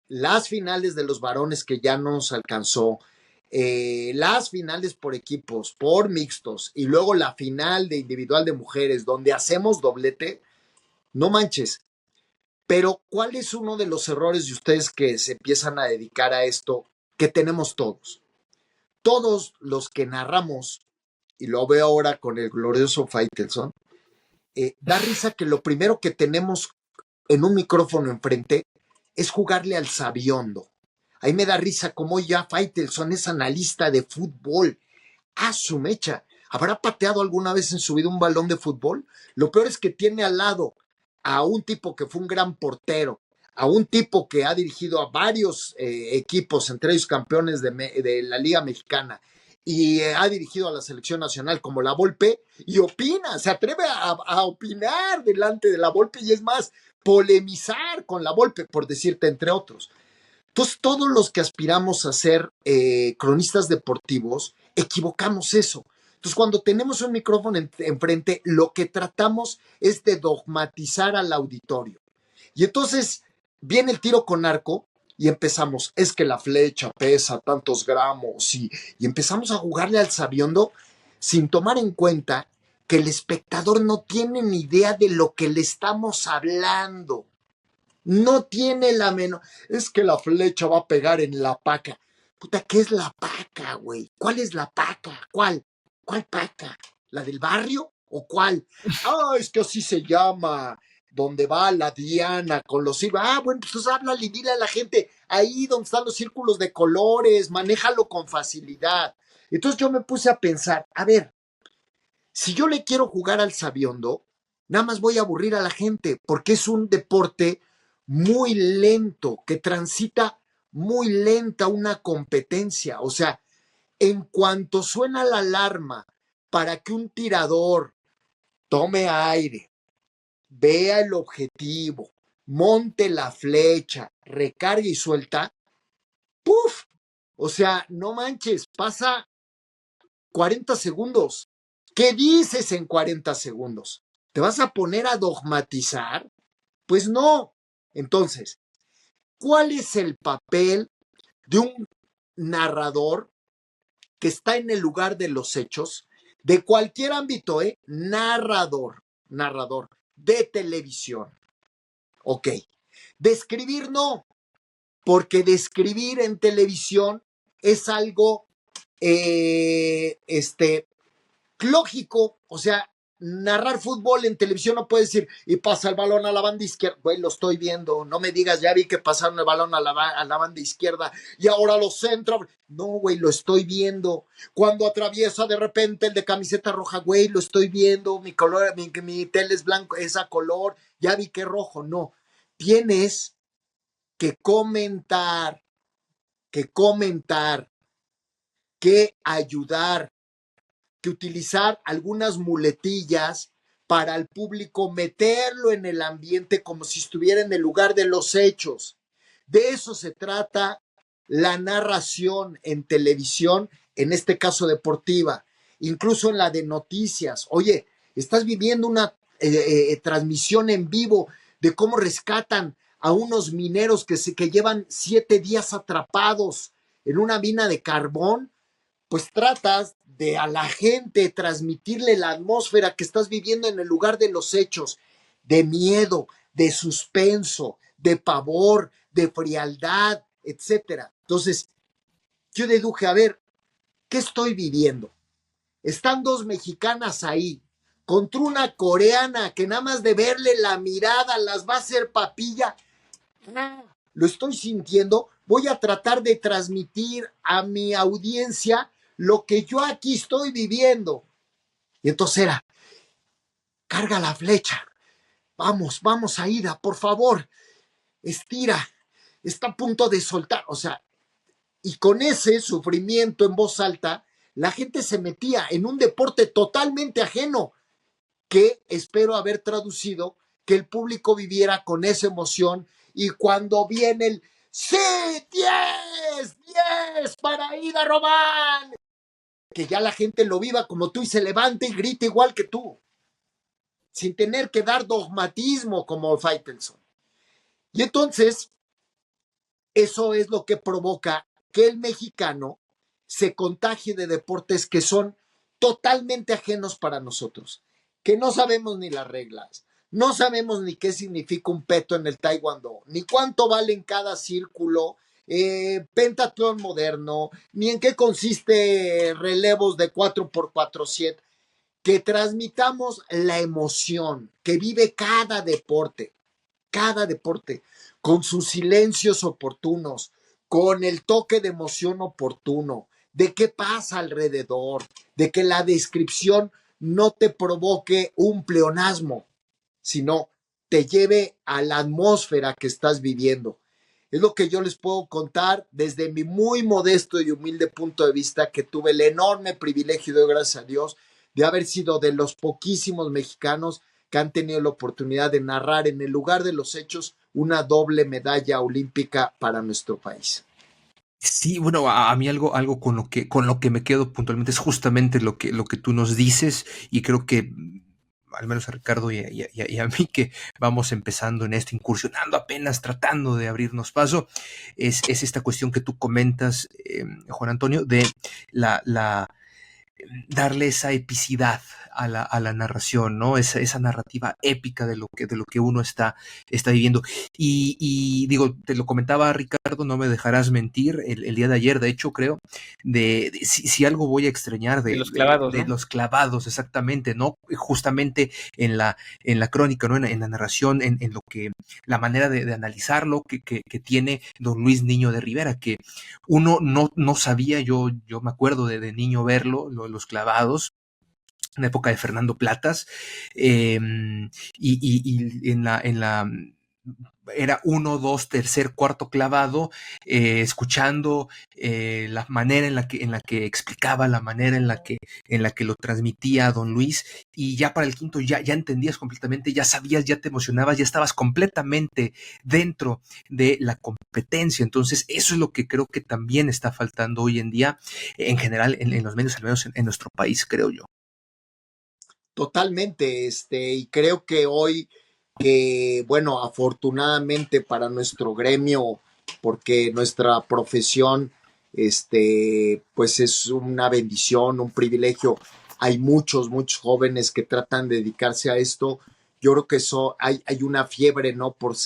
las finales de los varones que ya nos alcanzó, las finales por equipos, por mixtos, y luego la final de individual de mujeres, donde hacemos doblete, no manches. Pero, ¿cuál es uno de los errores de ustedes que se empiezan a dedicar a esto que tenemos todos? Todos los que narramos, y lo veo ahora con el glorioso Faitelson, da risa que lo primero que tenemos en un micrófono enfrente es jugarle al sabiondo. Ahí me da risa como ya Faitelson es analista de fútbol. ¡Ah, su mecha! ¿Habrá pateado alguna vez en su vida un balón de fútbol? Lo peor es que tiene al lado a un tipo que fue un gran portero, a un tipo que ha dirigido a varios equipos, entre ellos campeones de la Liga Mexicana, y ha dirigido a la selección nacional como la Volpe, y opina, se atreve a opinar delante de la Volpe, y es más, polemizar con la Volpe, por decirte, entre otros. Entonces, todos los que aspiramos a ser cronistas deportivos, equivocamos eso. Entonces, cuando tenemos un micrófono enfrente, lo que tratamos es de dogmatizar al auditorio. Y entonces viene el tiro con arco y empezamos, es que la flecha pesa tantos gramos y empezamos a jugarle al sabiondo sin tomar en cuenta que el espectador no tiene ni idea de lo que le estamos hablando. No tiene la menor. Es que la flecha va a pegar en la paca. Puta, ¿qué es la paca, güey? ¿Cuál es la paca? ¿Cuál? ¿Cuál paca? ¿La del barrio? ¿O cuál? Ah, es que así se llama. Donde va la Diana con los círculos. Ah, bueno, pues háblale y dile a la gente. Ahí donde están los círculos de colores, manéjalo con facilidad. Entonces yo me puse a pensar, a ver, si yo le quiero jugar al sabiondo, nada más voy a aburrir a la gente, porque es un deporte muy lento, que transita muy lenta una competencia. O sea, en cuanto suena la alarma para que un tirador tome aire, vea el objetivo, monte la flecha, recargue y suelta, ¡puf! O sea, no manches, pasa 40 segundos. ¿Qué dices en 40 segundos? ¿Te vas a poner a dogmatizar? Pues no. Entonces, ¿cuál es el papel de un narrador que está en el lugar de los hechos de cualquier ámbito, narrador de televisión? Ok. Describir no, porque describir en televisión es algo lógico, o sea, narrar fútbol en televisión no puedes decir, y pasa el balón a la banda izquierda, güey, lo estoy viendo, no me digas, ya vi que pasaron el balón a la banda izquierda y ahora lo centro. No, güey, lo estoy viendo. Cuando atraviesa de repente el de camiseta roja, güey, lo estoy viendo, mi color, mi tele es blanco, es a color, ya vi que es rojo. No, tienes que comentar, que ayudar, que utilizar algunas muletillas para el público, meterlo en el ambiente como si estuviera en el lugar de los hechos. De eso se trata la narración en televisión, en este caso deportiva, incluso en la de noticias. Oye, estás viviendo una transmisión en vivo de cómo rescatan a unos mineros que llevan 7 días atrapados en una mina de carbón. Pues tratas de a la gente transmitirle la atmósfera que estás viviendo en el lugar de los hechos, de miedo, de suspenso, de pavor, de frialdad, etcétera. Entonces, yo deduje, a ver, ¿qué estoy viviendo? Están 2 mexicanas ahí contra una coreana que nada más de verle la mirada las va a hacer papilla. Lo estoy sintiendo, voy a tratar de transmitir a mi audiencia lo que yo aquí estoy viviendo. Y entonces era, carga la flecha, vamos, Aida, por favor, estira, está a punto de soltar. O sea, y con ese sufrimiento en voz alta, la gente se metía en un deporte totalmente ajeno, que espero haber traducido, que el público viviera con esa emoción. Y cuando viene el ¡sí! 10 para Aida Román, que ya la gente lo viva como tú y se levante y grite igual que tú, sin tener que dar dogmatismo como Faitelson. Y entonces, eso es lo que provoca que el mexicano se contagie de deportes que son totalmente ajenos para nosotros, que no sabemos ni las reglas, no sabemos ni qué significa un peto en el taekwondo, ni cuánto vale en cada círculo, pentatlón moderno, ni en qué consiste relevos de 4x400, que transmitamos la emoción que vive cada deporte, con sus silencios oportunos, con el toque de emoción oportuno, de qué pasa alrededor, de que la descripción no te provoque un pleonasmo, sino te lleve a la atmósfera que estás viviendo. Es lo que yo les puedo contar desde mi muy modesto y humilde punto de vista, que tuve el enorme privilegio, de gracias a Dios, de haber sido de los poquísimos mexicanos que han tenido la oportunidad de narrar en el lugar de los hechos una doble medalla olímpica para nuestro país. Sí, bueno, a mí algo con lo que me quedo puntualmente es justamente lo que tú nos dices, y creo que al menos a Ricardo y a mí, que vamos empezando en esto, incursionando apenas, tratando de abrirnos paso, es esta cuestión que tú comentas, Juan Antonio, de la darle esa epicidad a la narración, ¿no? Esa narrativa épica de lo que uno está viviendo. Y digo, te lo comentaba Ricardo, no me dejarás mentir, el día de ayer, de hecho, creo, si algo voy a extrañar de los clavados, de ¿no? los clavados, exactamente, ¿no? Justamente en la crónica, ¿no? En la narración, en lo que, la manera de analizarlo que tiene don Luis Niño de Rivera, que uno no sabía, yo me acuerdo de niño verlo, los clavados, en la época de Fernando Platas, y en la era 1, 2, tercer, cuarto clavado, escuchando la manera en la que explicaba, la manera en la que lo transmitía don Luis, y ya para el quinto ya entendías completamente, ya sabías, ya te emocionabas, ya estabas completamente dentro de la competencia. Entonces eso es lo que creo que también está faltando hoy en día, en general, en los medios, al menos en nuestro país, creo yo. Totalmente, y creo que hoy, que bueno, afortunadamente para nuestro gremio, porque nuestra profesión, pues es una bendición, un privilegio. Hay muchos jóvenes que tratan de dedicarse a esto. Yo creo que eso, hay una fiebre, ¿no? Por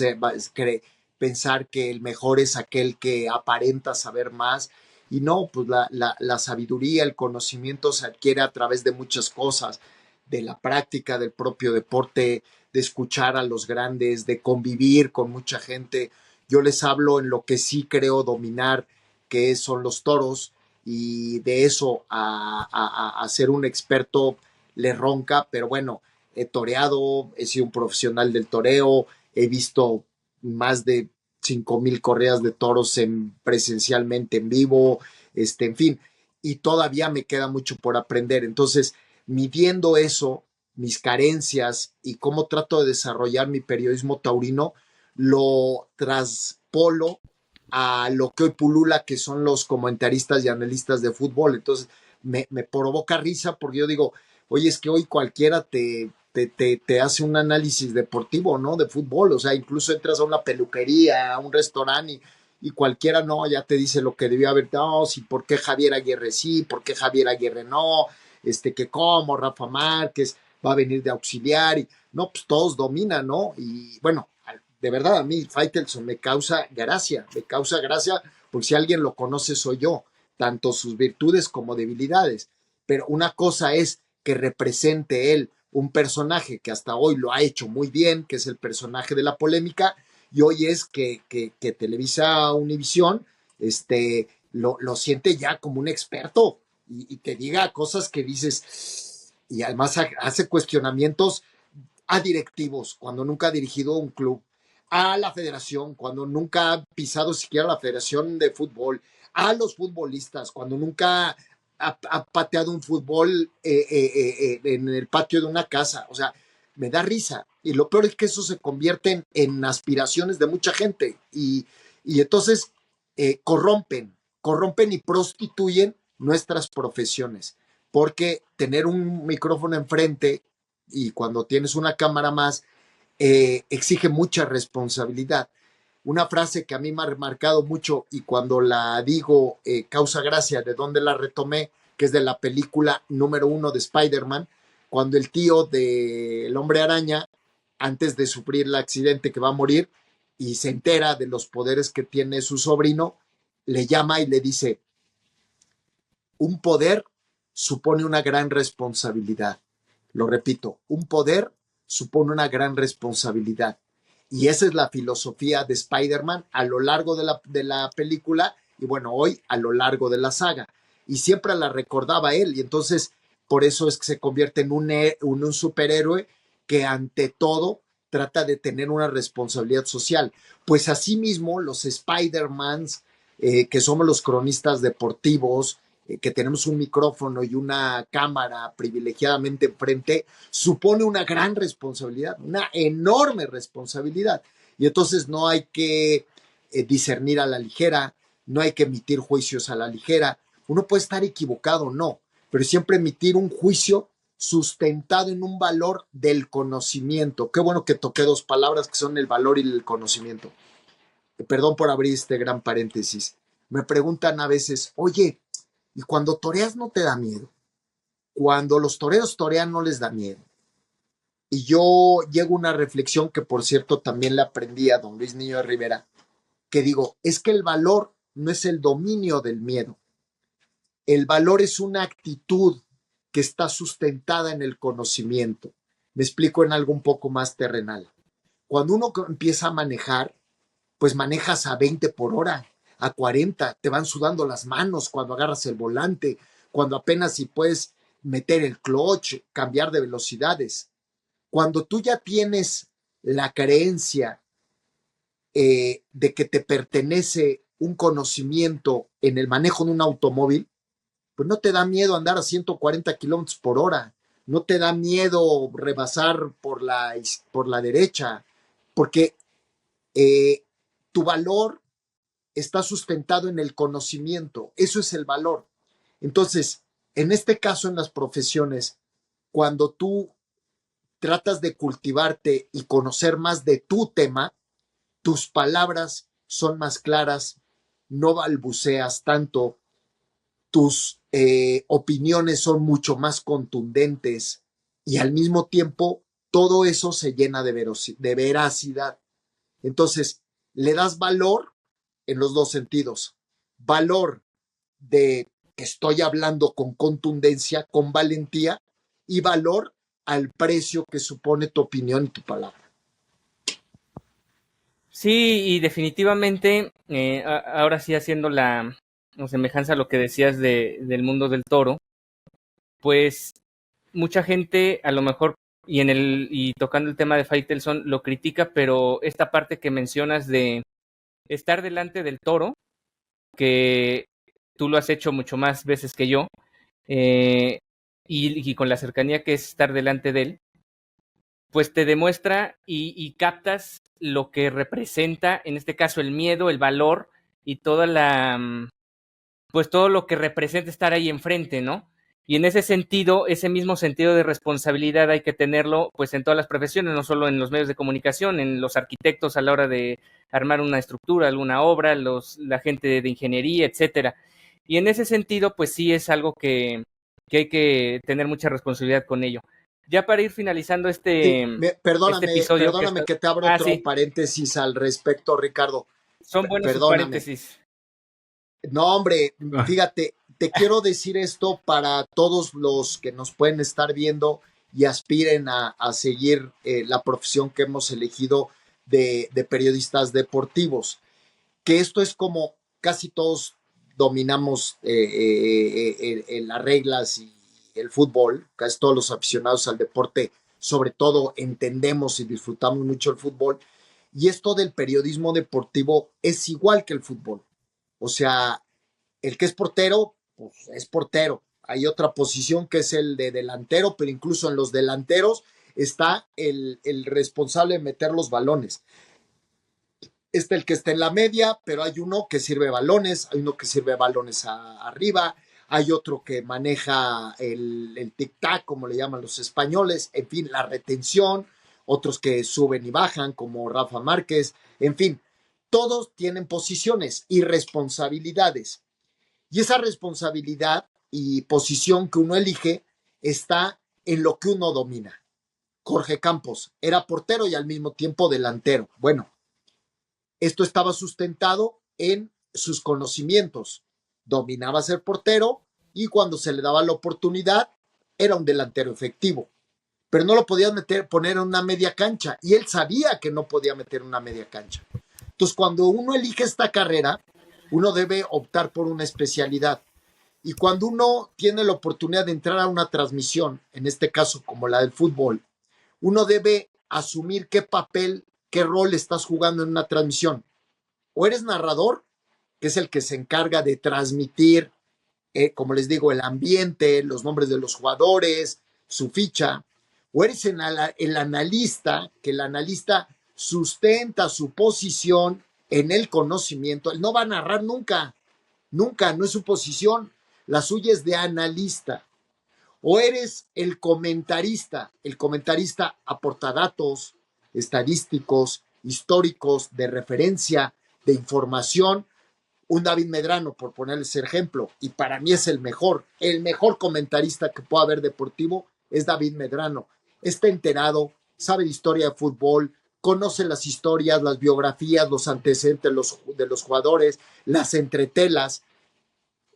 pensar que el mejor es aquel que aparenta saber más. Y no, pues la sabiduría, el conocimiento se adquiere a través de muchas cosas, de la práctica del propio deporte, de escuchar a los grandes, de convivir con mucha gente. Yo les hablo en lo que sí creo dominar, que son los toros, y de eso a ser un experto le ronca, pero bueno, he toreado, he sido un profesional del toreo, he visto más de 5,000 correas de toros presencialmente en vivo, en fin, y todavía me queda mucho por aprender. Entonces, midiendo eso, mis carencias y cómo trato de desarrollar mi periodismo taurino, lo traspolo a lo que hoy pulula, que son los comentaristas y analistas de fútbol. Entonces, me provoca risa porque yo digo, oye, es que hoy cualquiera te hace un análisis deportivo, ¿no? De fútbol, o sea, incluso entras a una peluquería, a un restaurante y cualquiera, no, ya te dice lo que debió haber, no, sí, por qué Javier Aguirre sí, por qué Javier Aguirre no, que cómo Rafa Márquez va a venir de auxiliar, y no, pues todos dominan, ¿no? Y bueno, de verdad a mí Faitelson me causa gracia, porque si alguien lo conoce soy yo, tanto sus virtudes como debilidades, pero una cosa es que represente él un personaje que hasta hoy lo ha hecho muy bien, que es el personaje de la polémica, y hoy es que Televisa Univisión lo siente ya como un experto y te diga cosas que dices, y además hace cuestionamientos a directivos cuando nunca ha dirigido un club, a la federación cuando nunca ha pisado siquiera la federación de fútbol, a los futbolistas cuando nunca ha pateado un fútbol en el patio de una casa. O sea, me da risa. Y lo peor es que eso se convierte en aspiraciones de mucha gente. Y entonces corrompen y prostituyen nuestras profesiones. Porque tener un micrófono enfrente y cuando tienes una cámara más, exige mucha responsabilidad. Una frase que a mí me ha remarcado mucho y cuando la digo causa gracia, de donde la retomé, que es de la película número 1 de Spider-Man, cuando el tío del Hombre Araña, antes de sufrir el accidente que va a morir y se entera de los poderes que tiene su sobrino, le llama y le dice, un poder supone una gran responsabilidad. Lo repito, un poder supone una gran responsabilidad. Y esa es la filosofía de Spider-Man a lo largo de la película y bueno, hoy a lo largo de la saga. Y siempre la recordaba él y entonces por eso es que se convierte en un superhéroe que ante todo trata de tener una responsabilidad social. Pues asimismo los Spider-Mans, que somos los cronistas deportivos, que tenemos un micrófono y una cámara privilegiadamente enfrente, supone una gran responsabilidad, una enorme responsabilidad. Y entonces no hay que discernir a la ligera, no hay que emitir juicios a la ligera. Uno puede estar equivocado, no, pero siempre emitir un juicio sustentado en un valor del conocimiento. Qué bueno que toqué dos palabras que son el valor y el conocimiento. Perdón por abrir este gran paréntesis. Me preguntan a veces, oye, ¿y cuando toreas no te da miedo? Cuando los toreros torean no les da miedo. Y yo llego a una reflexión que, por cierto, también le aprendí a don Luis Niño de Rivera, que digo, es que el valor no es el dominio del miedo. El valor es una actitud que está sustentada en el conocimiento. Me explico en algo un poco más terrenal. Cuando uno empieza a manejar, pues manejas a 20 por hora, a 40, te van sudando las manos cuando agarras el volante, cuando apenas si puedes meter el clutch, cambiar de velocidades. Cuando tú ya tienes la creencia de que te pertenece un conocimiento en el manejo de un automóvil, pues no te da miedo andar a 140 kilómetros por hora, no te da miedo rebasar por la derecha, porque tu valor está sustentado en el conocimiento, eso es el valor. Entonces, en este caso, en las profesiones, cuando tú tratas de cultivarte y conocer más de tu tema, tus palabras son más claras, no balbuceas tanto, tus opiniones son mucho más contundentes y al mismo tiempo todo eso se llena de veracidad. Entonces, le das valor en los dos sentidos. Valor de que estoy hablando con contundencia, con valentía, y valor al precio que supone tu opinión y tu palabra. Sí, y definitivamente, ahora sí haciendo la semejanza a lo que decías del mundo del toro, pues mucha gente a lo mejor y tocando el tema de Faitelson lo critica, pero esta parte que mencionas de estar delante del toro, que tú lo has hecho mucho más veces que yo, eh, y con la cercanía que es estar delante de él, pues te demuestra y captas lo que representa, en este caso, el miedo, el valor y pues todo lo que representa estar ahí enfrente, ¿no? Y en ese sentido, ese mismo sentido de responsabilidad hay que tenerlo pues en todas las profesiones, no solo en los medios de comunicación, en los arquitectos a la hora de armar una estructura, alguna obra, la gente de ingeniería, etcétera. Y en ese sentido, pues sí es algo que hay que tener mucha responsabilidad con ello. Ya para ir finalizando Sí, este episodio perdóname que te abro otro sí, paréntesis al respecto, Ricardo. son buenos sus Perdóname. paréntesis. No, hombre, fíjate, te quiero decir esto para todos los que nos pueden estar viendo y aspiren a seguir la profesión que hemos elegido de periodistas deportivos, que esto es como casi todos dominamos las reglas y el fútbol, casi todos los aficionados al deporte, sobre todo entendemos y disfrutamos mucho el fútbol, y esto del periodismo deportivo es igual que el fútbol. O sea, el que es portero, pues es portero. Hay otra posición que es el de delantero, pero incluso en los delanteros está el responsable de meter los balones. Está el que está en la media, pero hay uno que sirve balones, hay uno que sirve balones arriba, hay otro que maneja el tic-tac, como le llaman los españoles, en fin, la retención, otros que suben y bajan, como Rafa Márquez, en fin, todos tienen posiciones y responsabilidades. Y esa responsabilidad y posición que uno elige está en lo que uno domina. Jorge Campos era portero y al mismo tiempo delantero. Bueno, esto estaba sustentado en sus conocimientos. Dominaba ser portero y cuando se le daba la oportunidad era un delantero efectivo. Pero no lo podía poner en una media cancha y él sabía que no podía meter una media cancha. Entonces, cuando uno elige esta carrera, uno debe optar por una especialidad. Y cuando uno tiene la oportunidad de entrar a una transmisión, en este caso como la del fútbol, uno debe asumir qué papel, qué rol estás jugando en una transmisión. O eres narrador, que es el que se encarga de transmitir, como les digo, el ambiente, los nombres de los jugadores, su ficha, o eres el analista, que el analista sustenta su posición en el conocimiento. Él no va a narrar nunca, nunca, no es su posición, la suya es de analista. O eres el comentarista aporta datos estadísticos, históricos, de referencia, de información. Un David Medrano, por ponerles ejemplo, y para mí es el mejor comentarista que pueda haber deportivo, es David Medrano. Está enterado, sabe de historia de fútbol, conoce las historias, las biografías, los antecedentes de los jugadores, las entretelas.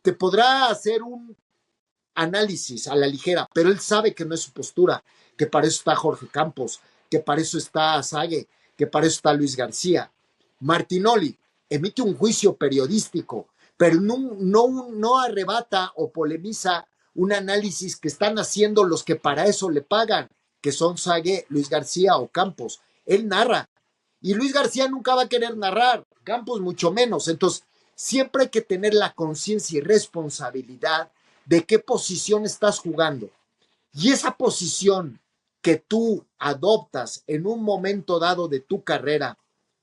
Te podrá hacer un análisis a la ligera, pero él sabe que no es su postura, que para eso está Jorge Campos, que para eso está Sague, que para eso está Luis García. Martinoli emite un juicio periodístico, pero no arrebata o polemiza un análisis que están haciendo los que para eso le pagan, que son Sague, Luis García o Campos. Él narra, y Luis García nunca va a querer narrar, Campos mucho menos. Entonces, siempre hay que tener la conciencia y responsabilidad de qué posición estás jugando. Y esa posición que tú adoptas en un momento dado de tu carrera,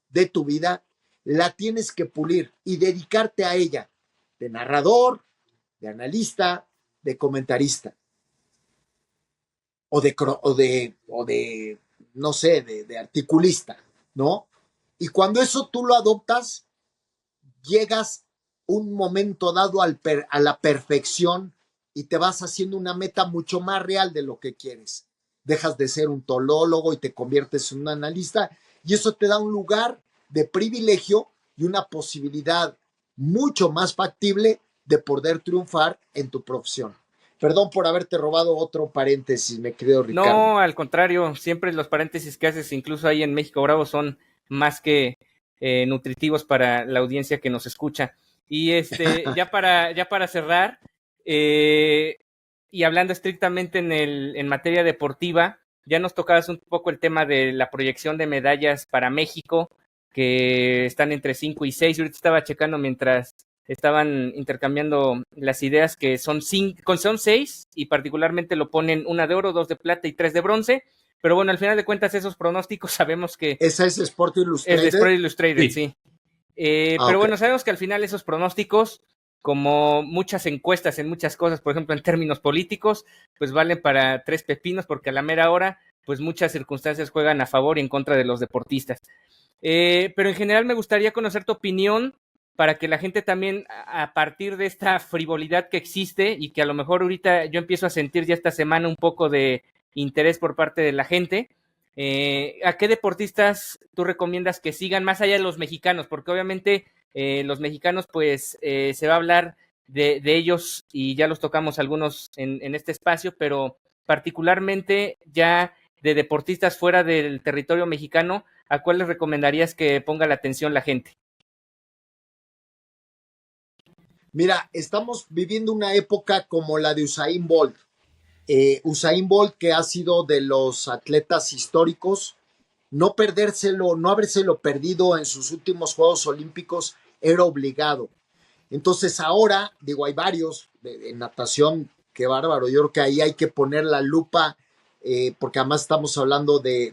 de tu vida, la tienes que pulir y dedicarte a ella, de narrador, de analista, de comentarista, o de no sé, de articulista, ¿no? Y cuando eso tú lo adoptas, llegas un momento dado a la perfección y te vas haciendo una meta mucho más real de lo que quieres. Dejas de ser un tolólogo y te conviertes en un analista, y eso te da un lugar de privilegio y una posibilidad mucho más factible de poder triunfar en tu profesión. Perdón por haberte robado otro paréntesis, mi querido Ricardo. No, al contrario, siempre los paréntesis que haces, incluso ahí en México Bravo, son más que nutritivos para la audiencia que nos escucha. Y ya para cerrar, y hablando estrictamente en materia deportiva, ya nos tocabas un poco el tema de la proyección de medallas para México, que están entre 5 y 6. Ahorita estaba checando mientras estaban intercambiando las ideas, que son 6, y particularmente lo ponen 1 de oro, 2 de plata y 3 de bronce. Pero bueno, al final de cuentas, esos pronósticos sabemos que ¿Esa es Sport Illustrated? es de Sport Illustrated, sí. Pero okay. bueno, sabemos que al final esos pronósticos, como muchas encuestas en muchas cosas, por ejemplo en términos políticos, pues valen para 3 pepinos, porque a la mera hora, pues muchas circunstancias juegan a favor y en contra de los deportistas. Pero en general me gustaría conocer tu opinión, para que la gente también, a partir de esta frivolidad que existe y que a lo mejor ahorita yo empiezo a sentir ya esta semana un poco de interés por parte de la gente, ¿a qué deportistas tú recomiendas que sigan más allá de los mexicanos? Porque obviamente los mexicanos, pues se va a hablar de ellos y ya los tocamos algunos en este espacio, pero particularmente ya de deportistas fuera del territorio mexicano, ¿a cuál les recomendarías que ponga la atención la gente? Mira, estamos viviendo una época como la de Usain Bolt. Usain Bolt, que ha sido de los atletas históricos, no perdérselo, no habérselo perdido en sus últimos Juegos Olímpicos era obligado. Entonces ahora, digo, hay varios de natación, qué bárbaro, yo creo que ahí hay que poner la lupa, porque además estamos hablando de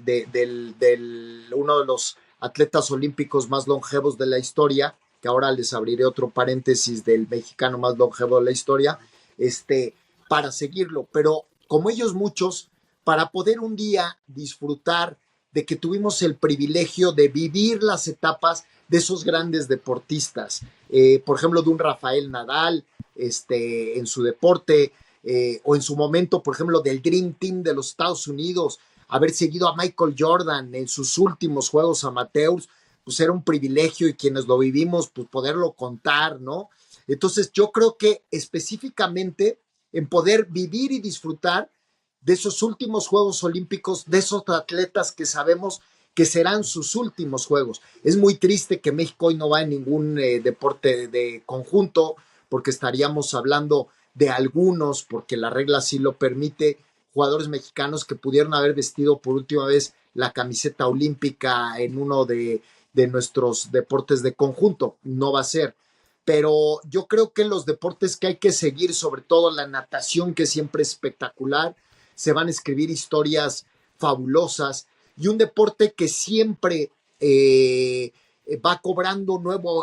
uno de los atletas olímpicos más longevos de la historia, que ahora les abriré otro paréntesis del mexicano más longevo de la historia, para seguirlo, pero como ellos muchos, para poder un día disfrutar de que tuvimos el privilegio de vivir las etapas de esos grandes deportistas, por ejemplo, de un Rafael Nadal, en su deporte, o en su momento, por ejemplo, del Dream Team de los Estados Unidos, haber seguido a Michael Jordan en sus últimos juegos amateurs, pues era un privilegio, y quienes lo vivimos, pues poderlo contar, ¿no? Entonces yo creo que específicamente en poder vivir y disfrutar de esos últimos Juegos Olímpicos, de esos atletas que sabemos que serán sus últimos Juegos. Es muy triste que México hoy no va en ningún deporte de conjunto, porque estaríamos hablando de algunos, porque la regla sí lo permite, jugadores mexicanos que pudieron haber vestido por última vez la camiseta olímpica en uno de nuestros deportes de conjunto. No va a ser. Pero yo creo que los deportes que hay que seguir, sobre todo la natación, que siempre es espectacular, se van a escribir historias fabulosas, y un deporte que siempre va cobrando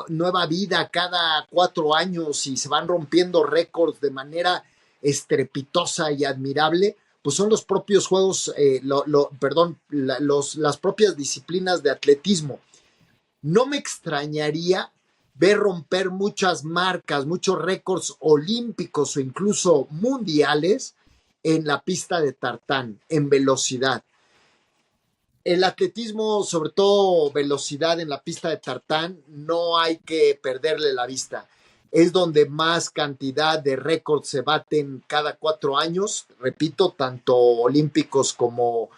nueva vida cada 4 años, y se van rompiendo récords de manera estrepitosa y admirable, pues son los propios juegos, las propias disciplinas de atletismo. No me extrañaría ver romper muchas marcas, muchos récords olímpicos o incluso mundiales en la pista de tartán, en velocidad. El atletismo, sobre todo velocidad en la pista de tartán, no hay que perderle la vista. Es donde más cantidad de récords se baten cada 4 años, repito, tanto olímpicos como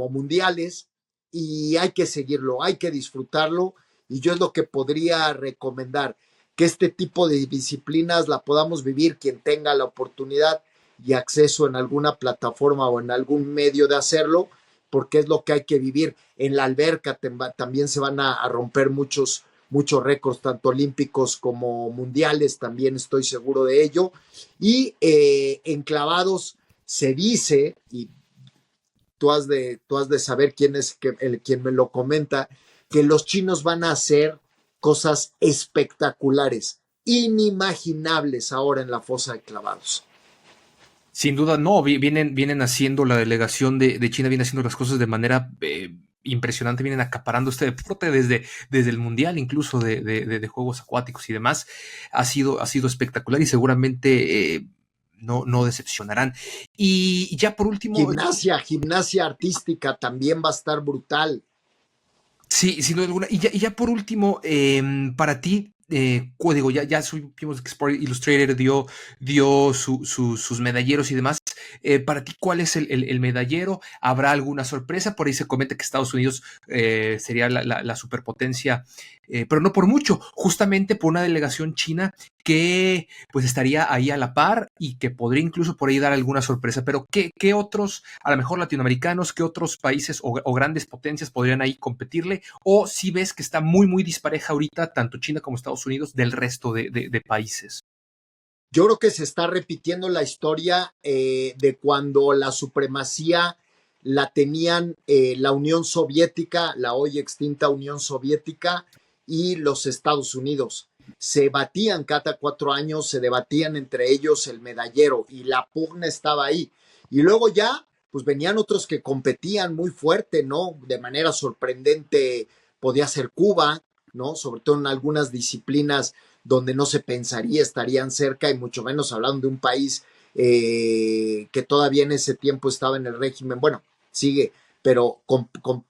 mundiales, y hay que seguirlo, hay que disfrutarlo, y yo es lo que podría recomendar, que este tipo de disciplinas la podamos vivir quien tenga la oportunidad y acceso en alguna plataforma o en algún medio de hacerlo, porque es lo que hay que vivir. En la alberca también se van a romper muchos récords, tanto olímpicos como mundiales, también estoy seguro de ello. Y en clavados se dice, y tú has de saber quién es quien me lo comenta, que los chinos van a hacer cosas espectaculares, inimaginables ahora en la fosa de clavados. Sin duda, no, vienen haciendo, la delegación de China viene haciendo las cosas de manera impresionante, vienen acaparando este deporte desde el Mundial, incluso de Juegos Acuáticos y demás. Ha sido espectacular, y seguramente no decepcionarán. Y ya por último... Gimnasia artística también va a estar brutal. Sí, sin duda alguna. Y ya por último, para ti, Digo, ya supimos que Sport Illustrated dio sus medalleros y demás. Para ti, ¿cuál es el medallero? ¿Habrá alguna sorpresa? Por ahí se comenta que Estados Unidos sería la superpotencia, pero no por mucho, justamente por una delegación china que pues estaría ahí a la par y que podría incluso por ahí dar alguna sorpresa. Pero ¿qué otros, a lo mejor latinoamericanos, qué otros países o grandes potencias podrían ahí competirle? O si ves que está muy, muy dispareja ahorita, tanto China como Estados Unidos, del resto de países. Yo creo que se está repitiendo la historia de cuando la supremacía la tenían la Unión Soviética, la hoy extinta Unión Soviética y los Estados Unidos. Se batían cada 4 años, se debatían entre ellos el medallero y la pugna estaba ahí. Y luego ya, pues venían otros que competían muy fuerte, ¿no? De manera sorprendente podía ser Cuba, ¿no? Sobre todo en algunas disciplinas donde no se pensaría estarían cerca y mucho menos hablando de un país que todavía en ese tiempo estaba en el régimen, bueno, sigue, pero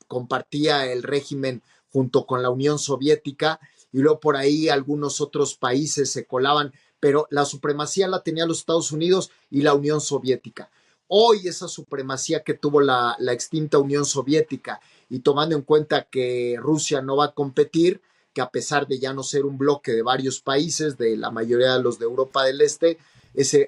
compartía el régimen junto con la Unión Soviética y luego por ahí algunos otros países se colaban, pero la supremacía la tenía los Estados Unidos y la Unión Soviética. Hoy esa supremacía que tuvo la extinta Unión Soviética y tomando en cuenta que Rusia no va a competir, que a pesar de ya no ser un bloque de varios países, de la mayoría de los de Europa del Este,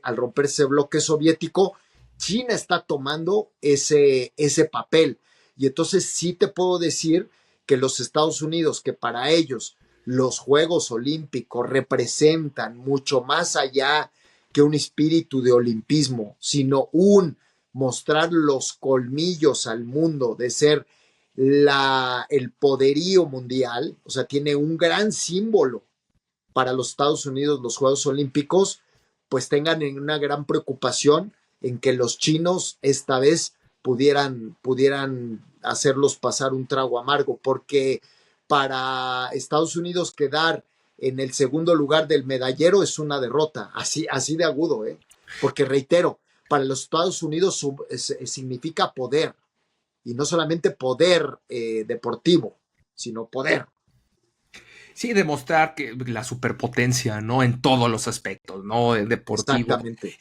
al romperse el bloque soviético, China está tomando ese papel. Y entonces sí te puedo decir que los Estados Unidos, que para ellos los Juegos Olímpicos representan mucho más allá que un espíritu de olimpismo, sino un mostrar los colmillos al mundo de ser el poderío mundial, o sea, tiene un gran símbolo para los Estados Unidos los Juegos Olímpicos, pues tengan una gran preocupación en que los chinos esta vez pudieran hacerlos pasar un trago amargo, porque para Estados Unidos quedar en el segundo lugar del medallero es una derrota, así de agudo, porque reitero, para los Estados Unidos significa poder, y no solamente poder deportivo, sino poder. Sí, demostrar que la superpotencia, ¿no? En todos los aspectos, ¿no? Deportivo. Exactamente.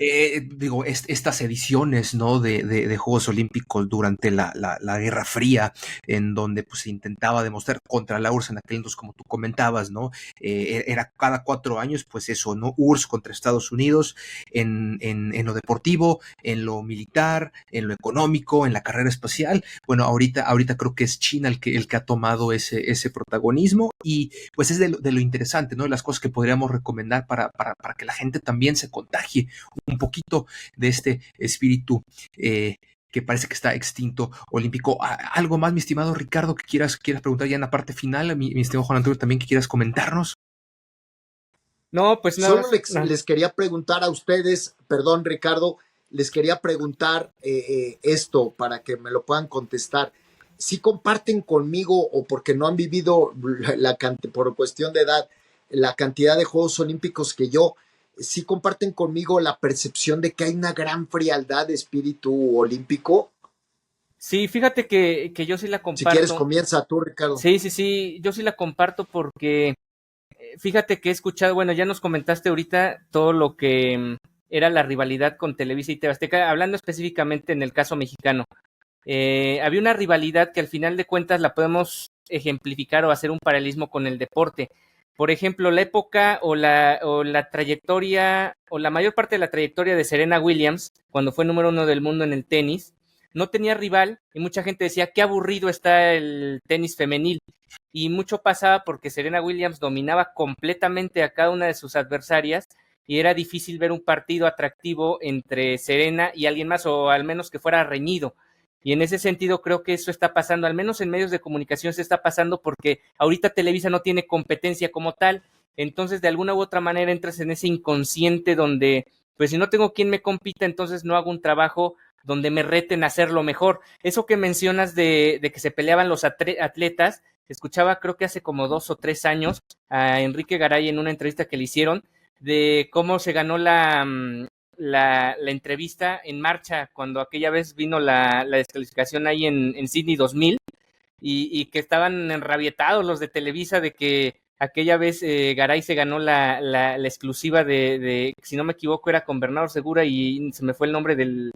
Digo, estas ediciones, ¿no? De Juegos Olímpicos durante la Guerra Fría, en donde pues se intentaba demostrar contra la URSS en aquel entonces, como tú comentabas, ¿no? Era cada 4 años, pues eso, ¿no? URSS contra Estados Unidos en lo deportivo, en lo militar, en lo económico, en la carrera espacial. Bueno, ahorita creo que es China el que ha tomado ese protagonismo y pues es de lo interesante, ¿no? De las cosas que podríamos recomendar para que la gente también se contagie un poquito de este espíritu que parece que está extinto olímpico. ¿Algo más, mi estimado Ricardo, que quieras preguntar ya en la parte final? Mi estimado Juan Antonio, también que quieras comentarnos. No, pues nada. Solo les quería preguntar a ustedes, perdón Ricardo, les quería preguntar esto para que me lo puedan contestar. Si comparten conmigo o porque no han vivido por cuestión de edad la cantidad de Juegos Olímpicos que yo, si comparten conmigo la percepción de que hay una gran frialdad de espíritu olímpico. Sí, fíjate que yo sí la comparto. Si quieres comienza tú, Ricardo. Sí, yo sí la comparto porque fíjate que he escuchado, bueno, ya nos comentaste ahorita todo lo que era la rivalidad con Televisa y TV Azteca, hablando específicamente en el caso mexicano. Había una rivalidad que al final de cuentas la podemos ejemplificar o hacer un paralelismo con el deporte. Por ejemplo, la época o la trayectoria o la mayor parte de la trayectoria de Serena Williams, cuando fue número 1 del mundo en el tenis, no tenía rival y mucha gente decía qué aburrido está el tenis femenil. Y mucho pasaba porque Serena Williams dominaba completamente a cada una de sus adversarias y era difícil ver un partido atractivo entre Serena y alguien más, o al menos que fuera reñido. Y en ese sentido creo que eso está pasando, al menos en medios de comunicación se está pasando porque ahorita Televisa no tiene competencia como tal, entonces de alguna u otra manera entras en ese inconsciente donde, pues si no tengo quien me compita, entonces no hago un trabajo donde me reten a hacerlo mejor. Eso que mencionas de que se peleaban los atletas, escuchaba creo que hace como 2 o 3 años a Enrique Garay en una entrevista que le hicieron de cómo se ganó la entrevista en marcha cuando aquella vez vino la descalificación ahí en Sydney 2000 y que estaban enrabietados los de Televisa de que aquella vez Garay se ganó la exclusiva si no me equivoco, era con Bernardo Segura y se me fue el nombre del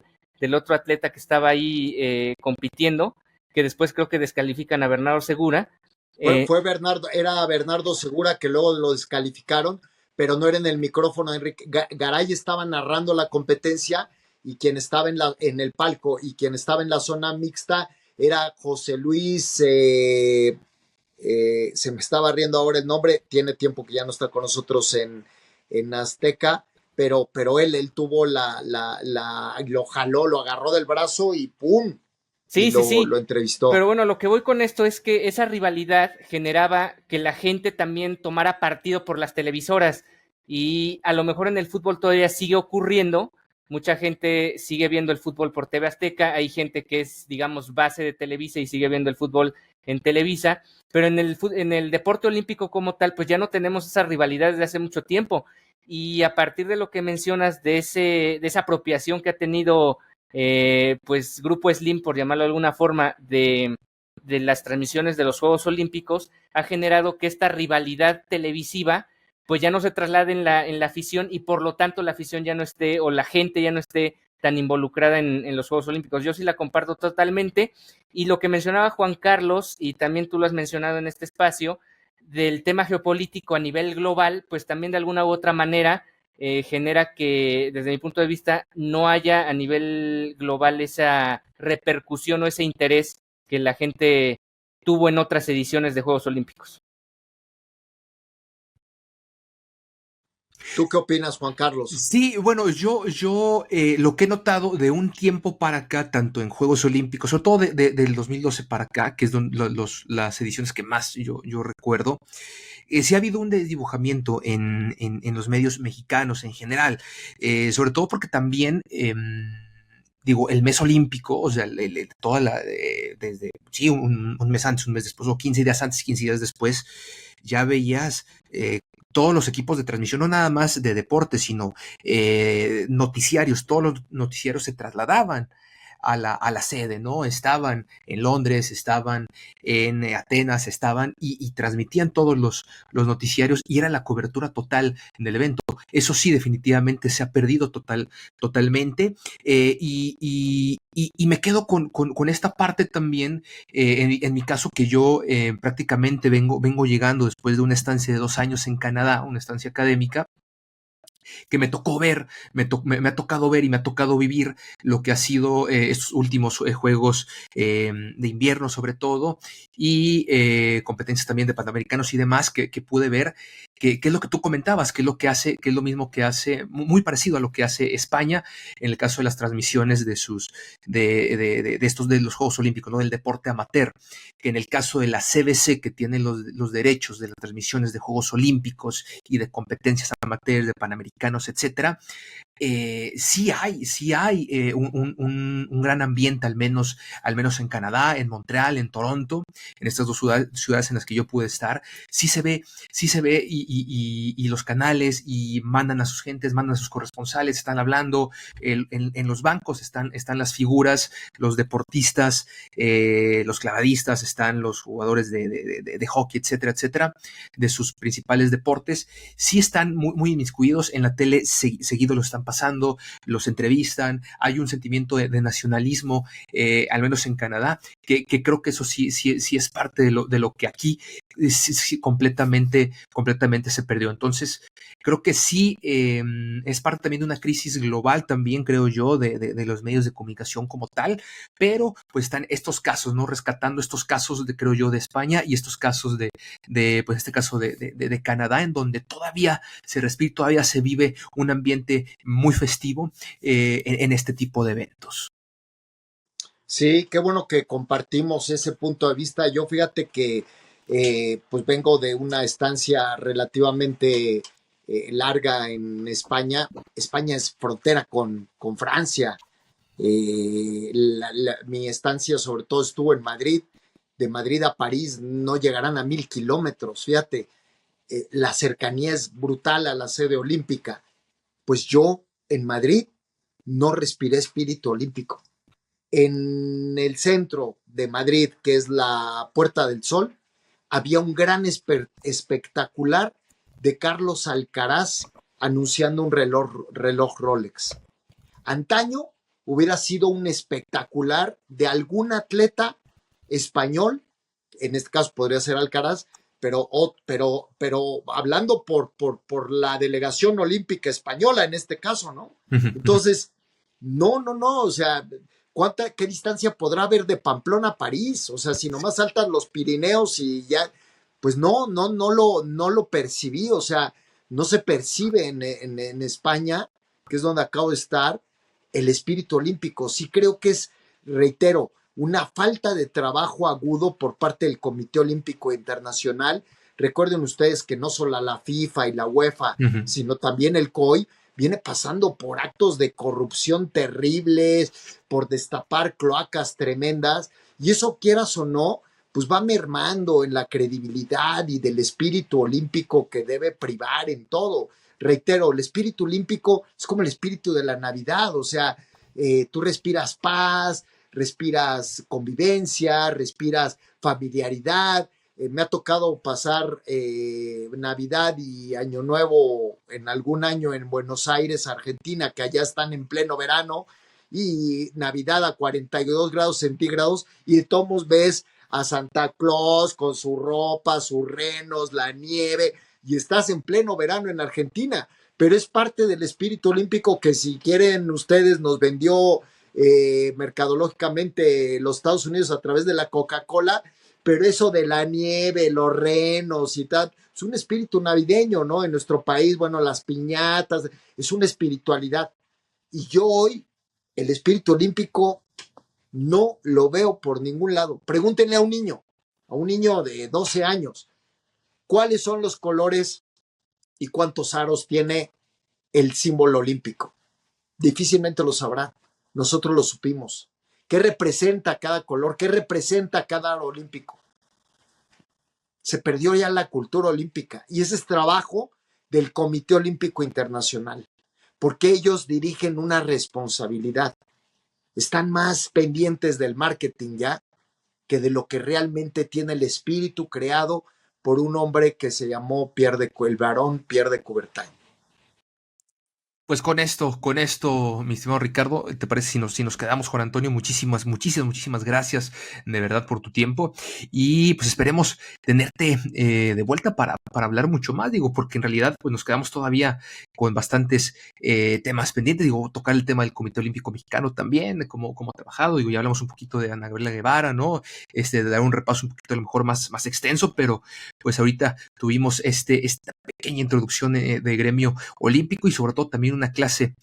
otro atleta que estaba ahí compitiendo, que después creo que descalifican a Bernardo Segura. Era Bernardo Segura, que luego lo descalificaron, pero no era en el micrófono. Enrique Garay estaba narrando la competencia, y quien estaba en el palco y quien estaba en la zona mixta era José Luis, se me estaba riendo ahora el nombre, tiene tiempo que ya no está con nosotros en Azteca, pero él tuvo lo jaló, lo agarró del brazo y ¡pum! Sí, Y sí. lo entrevistó. Pero bueno, lo que voy con esto es que esa rivalidad generaba que la gente también tomara partido por las televisoras, y a lo mejor en el fútbol todavía sigue ocurriendo. Mucha gente sigue viendo el fútbol por TV Azteca, hay gente que es, digamos, base de Televisa y sigue viendo el fútbol en Televisa, pero en el deporte olímpico como tal, pues ya no tenemos esa rivalidad desde hace mucho tiempo. Y a partir de lo que mencionas de esa apropiación que ha tenido pues Grupo Slim, por llamarlo de alguna forma, de las transmisiones de los Juegos Olímpicos, ha generado que esta rivalidad televisiva pues ya no se traslade en la afición, y por lo tanto la afición ya no esté, o la gente ya no esté tan involucrada en los Juegos Olímpicos. Yo sí la comparto totalmente, y lo que mencionaba Juan Carlos, y también tú lo has mencionado en este espacio, del tema geopolítico a nivel global, pues también de alguna u otra manera genera que, desde mi punto de vista, no haya a nivel global esa repercusión o ese interés que la gente tuvo en otras ediciones de Juegos Olímpicos. ¿Tú qué opinas, Juan Carlos? Sí, bueno, yo lo que he notado de un tiempo para acá, tanto en Juegos Olímpicos, sobre todo del 2012 para acá, que es las ediciones que más yo recuerdo, sí ha habido un desdibujamiento en los medios mexicanos en general, sobre todo porque también, digo, el mes olímpico, o sea, desde, sí, un mes antes, un mes después, o 15 días antes, 15 días después, ya veías todos los equipos de transmisión, no nada más de deporte, sino noticiarios, todos los noticiarios se trasladaban a la sede, ¿no? Estaban en Londres, estaban en Atenas, y transmitían todos los noticiarios, y era la cobertura total del evento. Eso sí, definitivamente se ha perdido totalmente, y me quedo con esta parte también, en mi caso, que yo prácticamente vengo llegando después de una estancia de 2 años en Canadá, una estancia académica, que me tocó ver, me ha tocado ver y me ha tocado vivir lo que ha sido estos últimos juegos de invierno, sobre todo, y competencias también de panamericanos y demás, que pude ver, que es lo que tú comentabas, que es lo que hace, que es lo mismo que hace, muy parecido a lo que hace España en el caso de las transmisiones de los Juegos Olímpicos, ¿no? Del deporte amateur, que en el caso de la CBC, que tiene los derechos de las transmisiones de Juegos Olímpicos y de competencias amateur, de panamericanos, etcétera, sí hay un gran ambiente, al menos en Canadá, en Montreal, en Toronto, en estas dos ciudades en las que yo pude estar. Sí se ve, y los canales, y mandan a sus gentes, mandan a sus corresponsales, están hablando, en los bancos están las figuras, los deportistas, los clavadistas, están los jugadores de hockey, etcétera, etcétera, de sus principales deportes. Sí están muy inmiscuidos en la tele, seguido lo están pasando, los entrevistan, hay un sentimiento de nacionalismo, al menos en Canadá, que creo que eso sí es parte de lo que aquí sí, completamente se perdió. Entonces, creo que sí es parte también de una crisis global, también creo yo, de los medios de comunicación como tal, pero pues están estos casos, ¿no? Rescatando estos casos, creo yo, de España, y estos casos pues este caso de Canadá, en donde todavía se respira, todavía se vive un ambiente muy festivo en este tipo de eventos. Sí, qué bueno que compartimos ese punto de vista. Yo fíjate que pues vengo de una estancia relativamente larga en España. España es frontera con Francia. Mi estancia sobre todo estuvo en Madrid. De Madrid a París no llegarán a 1,000 kilómetros. Fíjate, la cercanía es brutal a la sede olímpica. Pues yo en Madrid no respiré espíritu olímpico. En el centro de Madrid, que es la Puerta del Sol, había un gran espectacular de Carlos Alcaraz anunciando un reloj Rolex. Antaño hubiera sido un espectacular de algún atleta español, en este caso podría ser Alcaraz, pero hablando por la delegación olímpica española en este caso, ¿no? Entonces, no, o sea, ¿qué distancia podrá haber de Pamplona a París? O sea, si nomás saltan los Pirineos y ya, pues no lo percibí, o sea, no se percibe en España, que es donde acabo de estar, el espíritu olímpico. Sí creo que es, reitero, una falta de trabajo agudo por parte del Comité Olímpico Internacional. Recuerden ustedes que no solo la FIFA y la UEFA, sino también el COI, viene pasando por actos de corrupción terribles, por destapar cloacas tremendas, y eso, quieras o no, pues va mermando en la credibilidad y del espíritu olímpico que debe privar en todo. Reitero, el espíritu olímpico es como el espíritu de la Navidad, o sea, tú respiras paz, respiras convivencia, respiras familiaridad. Me ha tocado pasar Navidad y Año Nuevo en algún año en Buenos Aires, Argentina, que allá están en pleno verano, y Navidad a 42 grados centígrados, y de todos ves a Santa Claus con su ropa, sus renos, la nieve, y estás en pleno verano en Argentina, pero es parte del espíritu olímpico que, si quieren ustedes, nos vendió mercadológicamente los Estados Unidos a través de la Coca-Cola, pero eso de la nieve, los renos y tal, es un espíritu navideño, ¿no? En nuestro país, bueno, las piñatas, es una espiritualidad. Y yo hoy, el espíritu olímpico, no lo veo por ningún lado. Pregúntenle a un niño de 12 años, ¿cuáles son los colores y cuántos aros tiene el símbolo olímpico? Difícilmente lo sabrá. Nosotros lo supimos. ¿Qué representa cada color? ¿Qué representa cada aro olímpico? Se perdió ya la cultura olímpica, y ese es trabajo del Comité Olímpico Internacional, porque ellos dirigen una responsabilidad. Están más pendientes del marketing ya que de lo que realmente tiene el espíritu creado por un hombre que se llamó el barón Pierre de Coubertin. Pues con esto, mi estimado Ricardo, ¿te parece si nos quedamos, Juan Antonio? Muchísimas gracias de verdad por tu tiempo, y pues esperemos tenerte de vuelta para hablar mucho más, digo, porque en realidad pues nos quedamos todavía con bastantes temas pendientes, digo, tocar el tema del Comité Olímpico Mexicano también, de cómo ha trabajado, digo, ya hablamos un poquito de Ana Gabriela Guevara, ¿no? De dar un repaso un poquito a lo mejor más extenso, pero pues ahorita tuvimos esta pequeña introducción de gremio olímpico, y sobre todo también una clase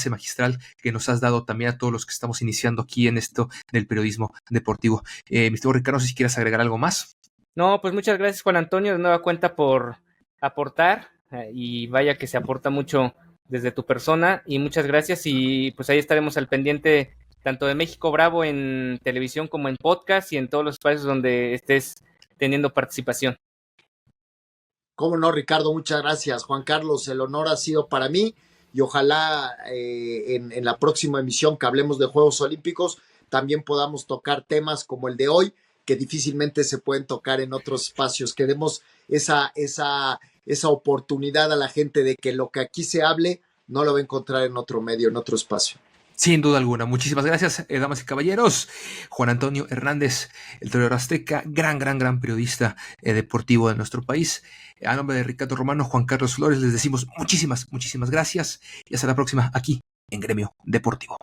magistral que nos has dado también a todos los que estamos iniciando aquí en esto del periodismo deportivo. Mi estimado Ricardo, no sé si quieres agregar algo más. No, pues muchas gracias, Juan Antonio, de nueva cuenta por aportar, y vaya que se aporta mucho desde tu persona, y muchas gracias, y pues ahí estaremos al pendiente tanto de México Bravo en televisión como en podcast y en todos los espacios donde estés teniendo participación. Cómo no, Ricardo, muchas gracias. Juan Carlos, el honor ha sido para mí, y ojalá en la próxima emisión que hablemos de Juegos Olímpicos también podamos tocar temas como el de hoy, que difícilmente se pueden tocar en otros espacios, que demos esa oportunidad a la gente de que lo que aquí se hable no lo va a encontrar en otro medio, en otro espacio. Sin duda alguna. Muchísimas gracias, damas y caballeros. Juan Antonio Hernández, el torero azteca, gran periodista deportivo de nuestro país. A nombre de Ricardo Romano, Juan Carlos Flores, les decimos muchísimas gracias, y hasta la próxima aquí en Gremio Deportivo.